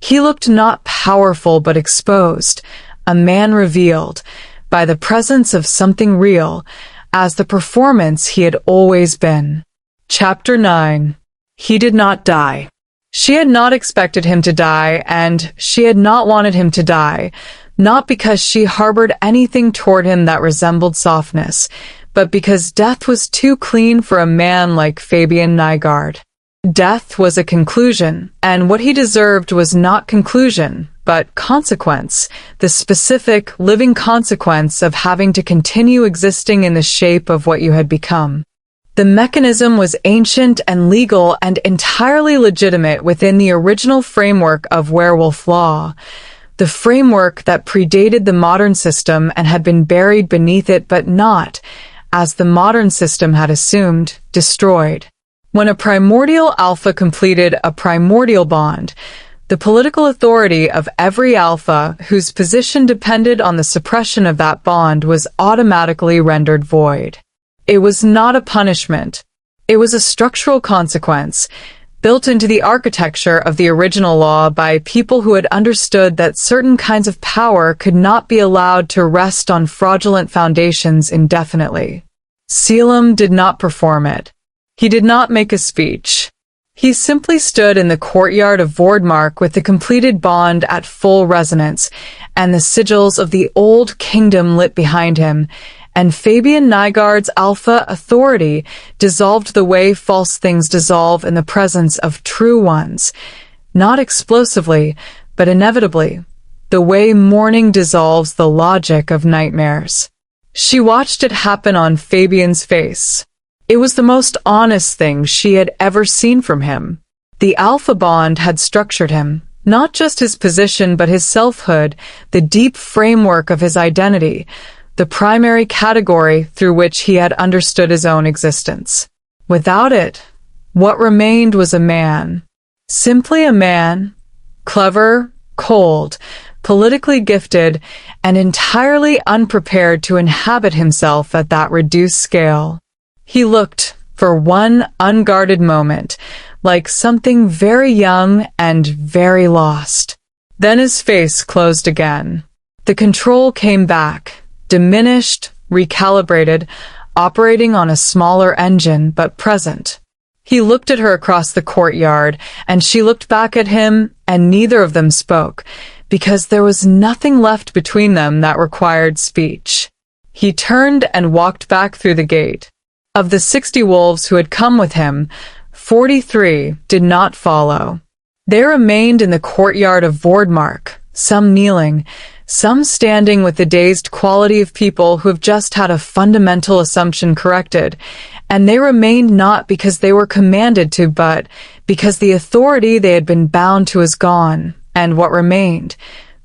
he looked not powerful but exposed, a man revealed, by the presence of something real, as the performance he had always been. Chapter 9. He did not die. She had not expected him to die, and she had not wanted him to die, not because she harbored anything toward him that resembled softness, but because death was too clean for a man like Fabian Nygaard. Death was a conclusion, and what he deserved was not conclusion, but consequence, the specific, living consequence of having to continue existing in the shape of what you had become. The mechanism was ancient and legal and entirely legitimate within the original framework of werewolf law, the framework that predated the modern system and had been buried beneath it but not, as the modern system had assumed, destroyed. When a primordial alpha completed a primordial bond, The political authority of every alpha whose position depended on the suppression of that bond was automatically rendered void. It was not a punishment. It was a structural consequence, built into the architecture of the original law by people who had understood that certain kinds of power could not be allowed to rest on fraudulent foundations indefinitely. Selim did not perform it. He did not make a speech. He simply stood in the courtyard of Vordmark with the completed bond at full resonance, and the sigils of the old kingdom lit behind him, and Fabian Nygaard's alpha authority dissolved the way false things dissolve in the presence of true ones, not explosively, but inevitably, the way morning dissolves the logic of nightmares. She watched it happen on Fabian's face. It was the most honest thing she had ever seen from him. The alpha bond had structured him, not just his position but his selfhood, the deep framework of his identity, the primary category through which he had understood his own existence. Without it, what remained was a man. Simply a man, clever, cold, politically gifted, and entirely unprepared to inhabit himself at that reduced scale. He looked, for one unguarded moment, like something very young and very lost. Then his face closed again. The control came back, diminished, recalibrated, operating on a smaller engine but present. He looked at her across the courtyard, and she looked back at him, and neither of them spoke, because there was nothing left between them that required speech. He turned and walked back through the gate. Of the 60 wolves who had come with him, 43 did not follow. They remained in the courtyard of Vordmark, some kneeling, some standing with the dazed quality of people who have just had a fundamental assumption corrected, and they remained not because they were commanded to, but because the authority they had been bound to is gone, and what remained,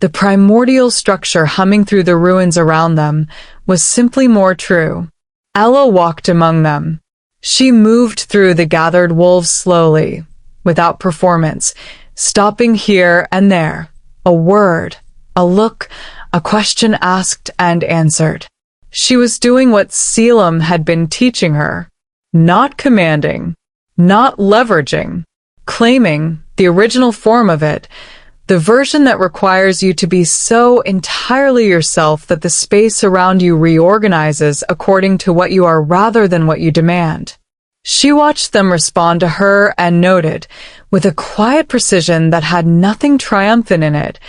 the primordial structure humming through the ruins around them, was simply more true. Ella walked among them. She moved through the gathered wolves slowly, without performance, stopping here and there, a word, a look, a question asked and answered. She was doing what Selim had been teaching her, not commanding, not leveraging, claiming the original form of it, the version that requires you to be so entirely yourself that the space around you reorganizes according to what you are rather than what you demand. She watched them respond to her and noted, with a quiet precision that had nothing triumphant in it,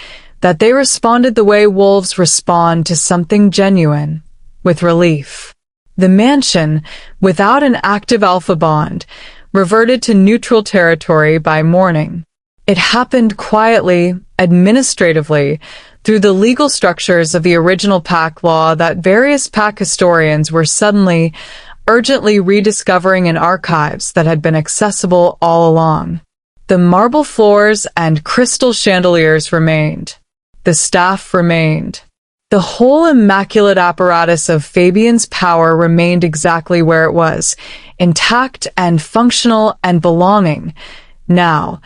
that they responded the way wolves respond to something genuine, with relief. The mansion, without an active alpha bond, reverted to neutral territory by morning. It happened quietly, administratively, through the legal structures of the original pack law that various pack historians were suddenly, urgently rediscovering in archives that had been accessible all along. The marble floors and crystal chandeliers remained. The staff remained. The whole immaculate apparatus of Fabian's power remained exactly where it was, intact and functional and belonging, now,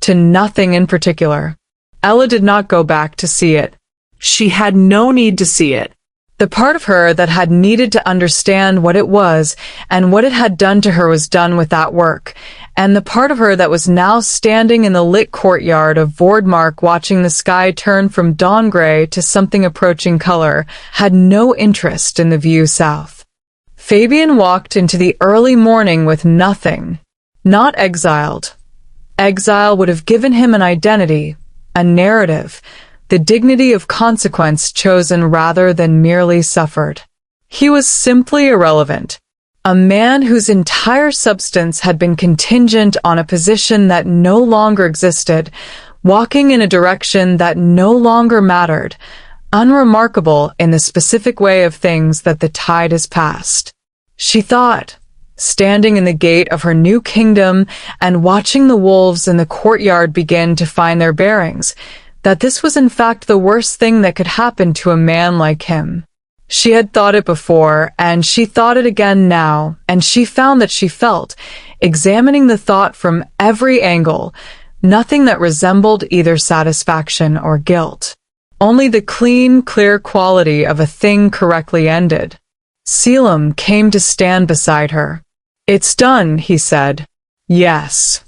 to nothing in particular. Ella did not go back to see it. She had no need to see it. The part of her that had needed to understand what it was and what it had done to her was done with that work, and the part of her that was now standing in the lit courtyard of Vordmark watching the sky turn from dawn gray to something approaching color had no interest in the view south. Fabian walked into the early morning with nothing, not exiled. Exile would have given him an identity, a narrative, the dignity of consequence chosen rather than merely suffered. He was simply irrelevant, a man whose entire substance had been contingent on a position that no longer existed, walking in a direction that no longer mattered, unremarkable in the specific way of things that the tide has passed. She thought, standing in the gate of her new kingdom and watching the wolves in the courtyard begin to find their bearings, that this was in fact the worst thing that could happen to a man like him. She had thought it before, and she thought it again now, and she found that she felt, examining the thought from every angle, nothing that resembled either satisfaction or guilt. Only the clean, clear quality of a thing correctly ended. Selim came to stand beside her. "It's done," he said. "Yes."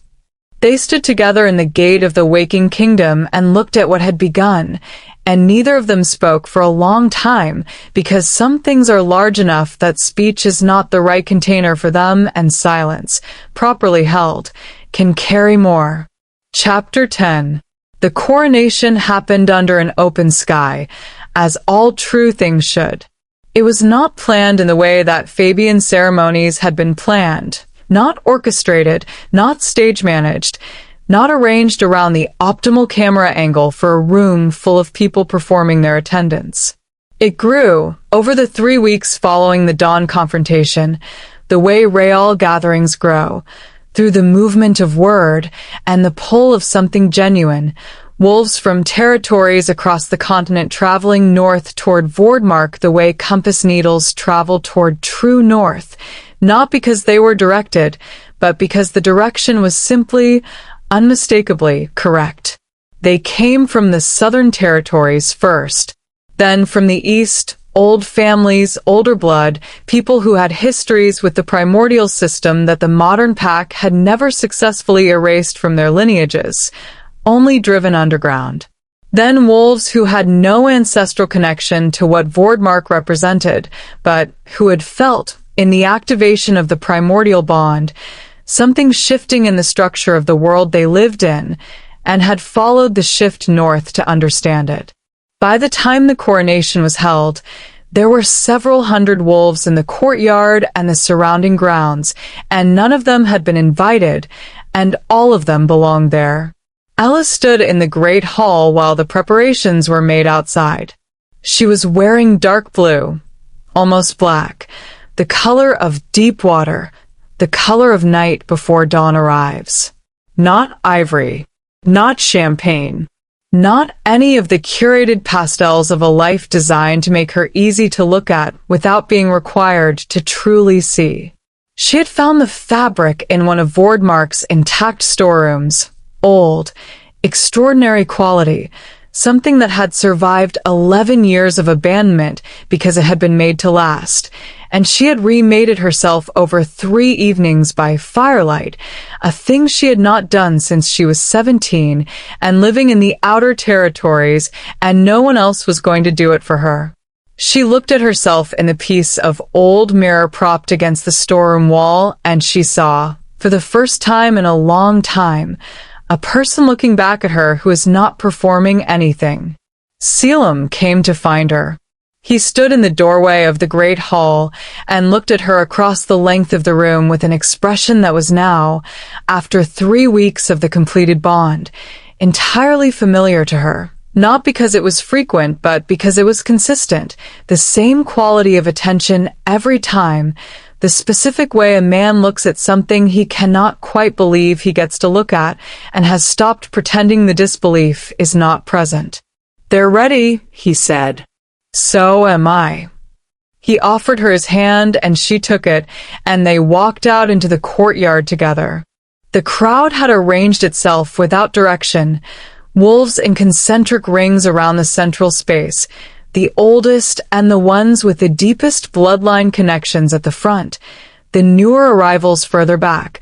They stood together in the gate of the waking kingdom and looked at what had begun, and neither of them spoke for a long time, because some things are large enough that speech is not the right container for them, and silence, properly held, can carry more. Chapter 10. The coronation happened under an open sky, as all true things should. It was not planned in the way that Fabian ceremonies had been planned, not orchestrated, not stage-managed, not arranged around the optimal camera angle for a room full of people performing their attendance. It grew, over the 3 weeks following the dawn confrontation, the way Real gatherings grow, through the movement of word and the pull of something genuine, wolves from territories across the continent traveling north toward Vordmark the way compass needles travel toward true north, not because they were directed, but because the direction was simply, unmistakably correct. They came from the southern territories first, then from the east, old families, older blood, people who had histories with the primordial system that the modern pack had never successfully erased from their lineages, only driven underground. Then wolves who had no ancestral connection to what Vordmark represented, but who had felt, in the activation of the primordial bond, something shifting in the structure of the world they lived in, and had followed the shift north to understand it. By the time the coronation was held, there were several hundred wolves in the courtyard and the surrounding grounds, and none of them had been invited, and all of them belonged there. Ella stood in the great hall while the preparations were made outside. She was wearing dark blue, almost black, the color of deep water, the color of night before dawn arrives. Not ivory, not champagne, not any of the curated pastels of a life designed to make her easy to look at without being required to truly see. She had found the fabric in one of Vordmark's intact storerooms, old, extraordinary quality, something that had survived 11 years of abandonment because it had been made to last, and she had remade it herself over 3 evenings by firelight, a thing she had not done since she was 17 and living in the outer territories, and no one else was going to do it for her. She looked at herself in the piece of old mirror propped against the storeroom wall, and she saw, for the first time in a long time, a person looking back at her who was not performing anything. Selim came to find her. He stood in the doorway of the great hall and looked at her across the length of the room with an expression that was now, after 3 weeks of the completed bond, entirely familiar to her. Not because it was frequent, but because it was consistent, the same quality of attention every time, the specific way a man looks at something he cannot quite believe he gets to look at and has stopped pretending the disbelief is not present. "They're ready," he said. "So am I." He offered her his hand and she took it, and they walked out into the courtyard together. The crowd had arranged itself without direction, wolves in concentric rings around the central space, the oldest and the ones with the deepest bloodline connections at the front, the newer arrivals further back,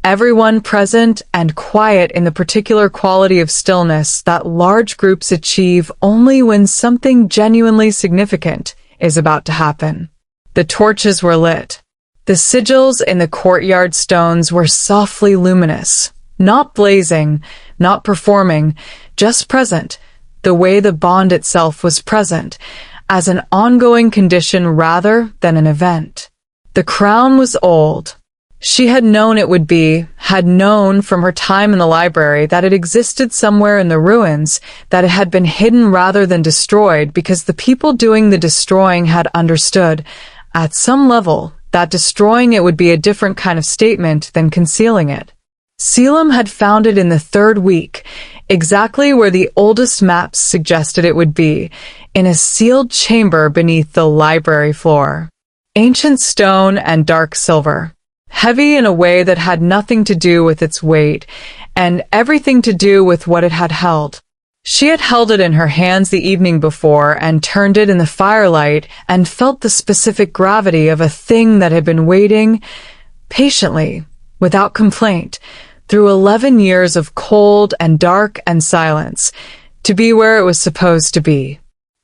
everyone present and quiet in the particular quality of stillness that large groups achieve only when something genuinely significant is about to happen. The torches were lit. The sigils in the courtyard stones were softly luminous, not blazing, not performing, just present, the way the bond itself was present, as an ongoing condition rather than an event. The crown was old. She had known it would be, had known from her time in the library that it existed somewhere in the ruins, that it had been hidden rather than destroyed because the people doing the destroying had understood, at some level, that destroying it would be a different kind of statement than concealing it. Selim had found it in the 3rd week, exactly where the oldest maps suggested it would be, in a sealed chamber beneath the library floor. Ancient stone and dark silver, heavy in a way that had nothing to do with its weight, and everything to do with what it had held. She had held it in her hands the evening before and turned it in the firelight and felt the specific gravity of a thing that had been waiting patiently, without complaint, through 11 years of cold and dark and silence, to be where it was supposed to be.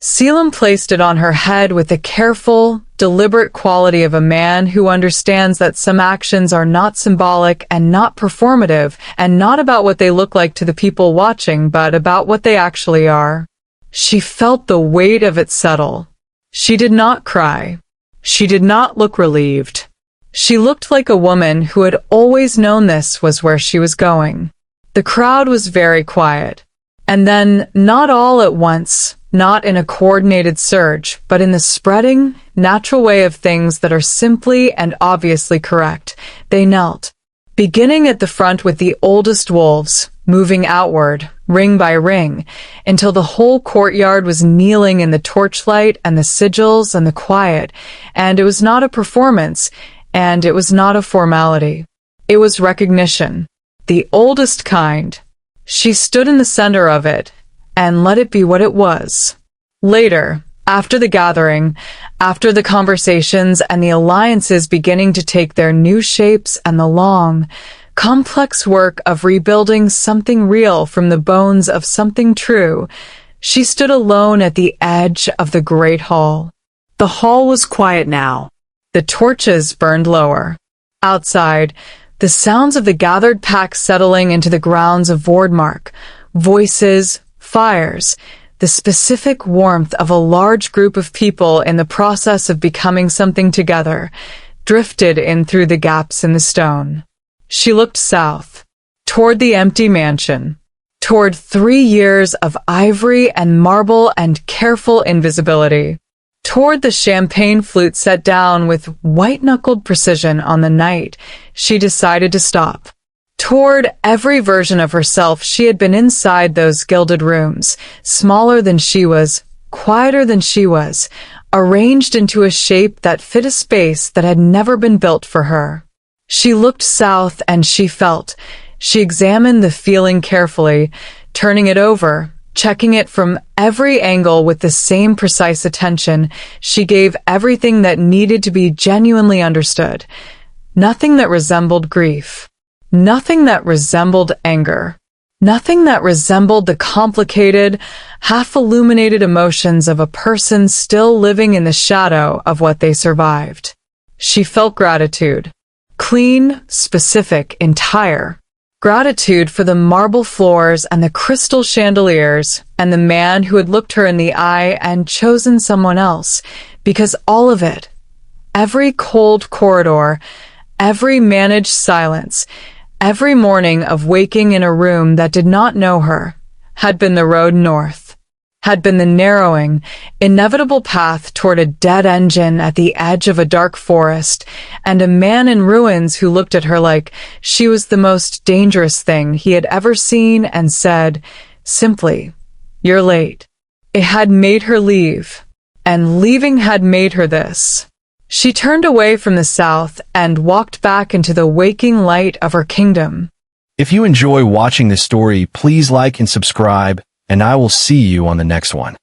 Selim placed it on her head with the careful, deliberate quality of a man who understands that some actions are not symbolic and not performative and not about what they look like to the people watching, but about what they actually are. She felt the weight of it settle. She did not cry. She did not look relieved. She looked like a woman who had always known this was where she was going. The crowd was very quiet. And then, not all at once, not in a coordinated surge, but in the spreading, natural way of things that are simply and obviously correct, they knelt, beginning at the front with the oldest wolves, moving outward, ring by ring, until the whole courtyard was kneeling in the torchlight and the sigils and the quiet, and it was not a performance, and it was not a formality. It was recognition, the oldest kind. She stood in the center of it, and let it be what it was. Later, after the gathering, after the conversations and the alliances beginning to take their new shapes and the long, complex work of rebuilding something real from the bones of something true, she stood alone at the edge of the great hall. The hall was quiet now. The torches burned lower. Outside, the sounds of the gathered pack settling into the grounds of Wardmark, voices, fires, the specific warmth of a large group of people in the process of becoming something together, drifted in through the gaps in the stone. She looked south, toward the empty mansion, toward 3 years of ivory and marble and careful invisibility, toward the champagne flute set down with white-knuckled precision on the night she decided to stop. Toward every version of herself she had been inside those gilded rooms, smaller than she was, quieter than she was, arranged into a shape that fit a space that had never been built for her. She looked south and she felt. She examined the feeling carefully, turning it over, checking it from every angle with the same precise attention. She gave everything that needed to be genuinely understood. Nothing that resembled grief. Nothing that resembled anger. Nothing that resembled the complicated, half-illuminated emotions of a person still living in the shadow of what they survived. She felt gratitude. Clean, specific, entire. Gratitude for the marble floors and the crystal chandeliers and the man who had looked her in the eye and chosen someone else, because all of it, every cold corridor, every managed silence, every morning of waking in a room that did not know her, had been the road north, had been the narrowing, inevitable path toward a dead engine at the edge of a dark forest, and a man in ruins who looked at her like she was the most dangerous thing he had ever seen and said, simply, "You're late." It had made her leave, and leaving had made her this. She turned away from the south and walked back into the waking light of her kingdom. If you enjoy watching this story, please like and subscribe, and I will see you on the next one.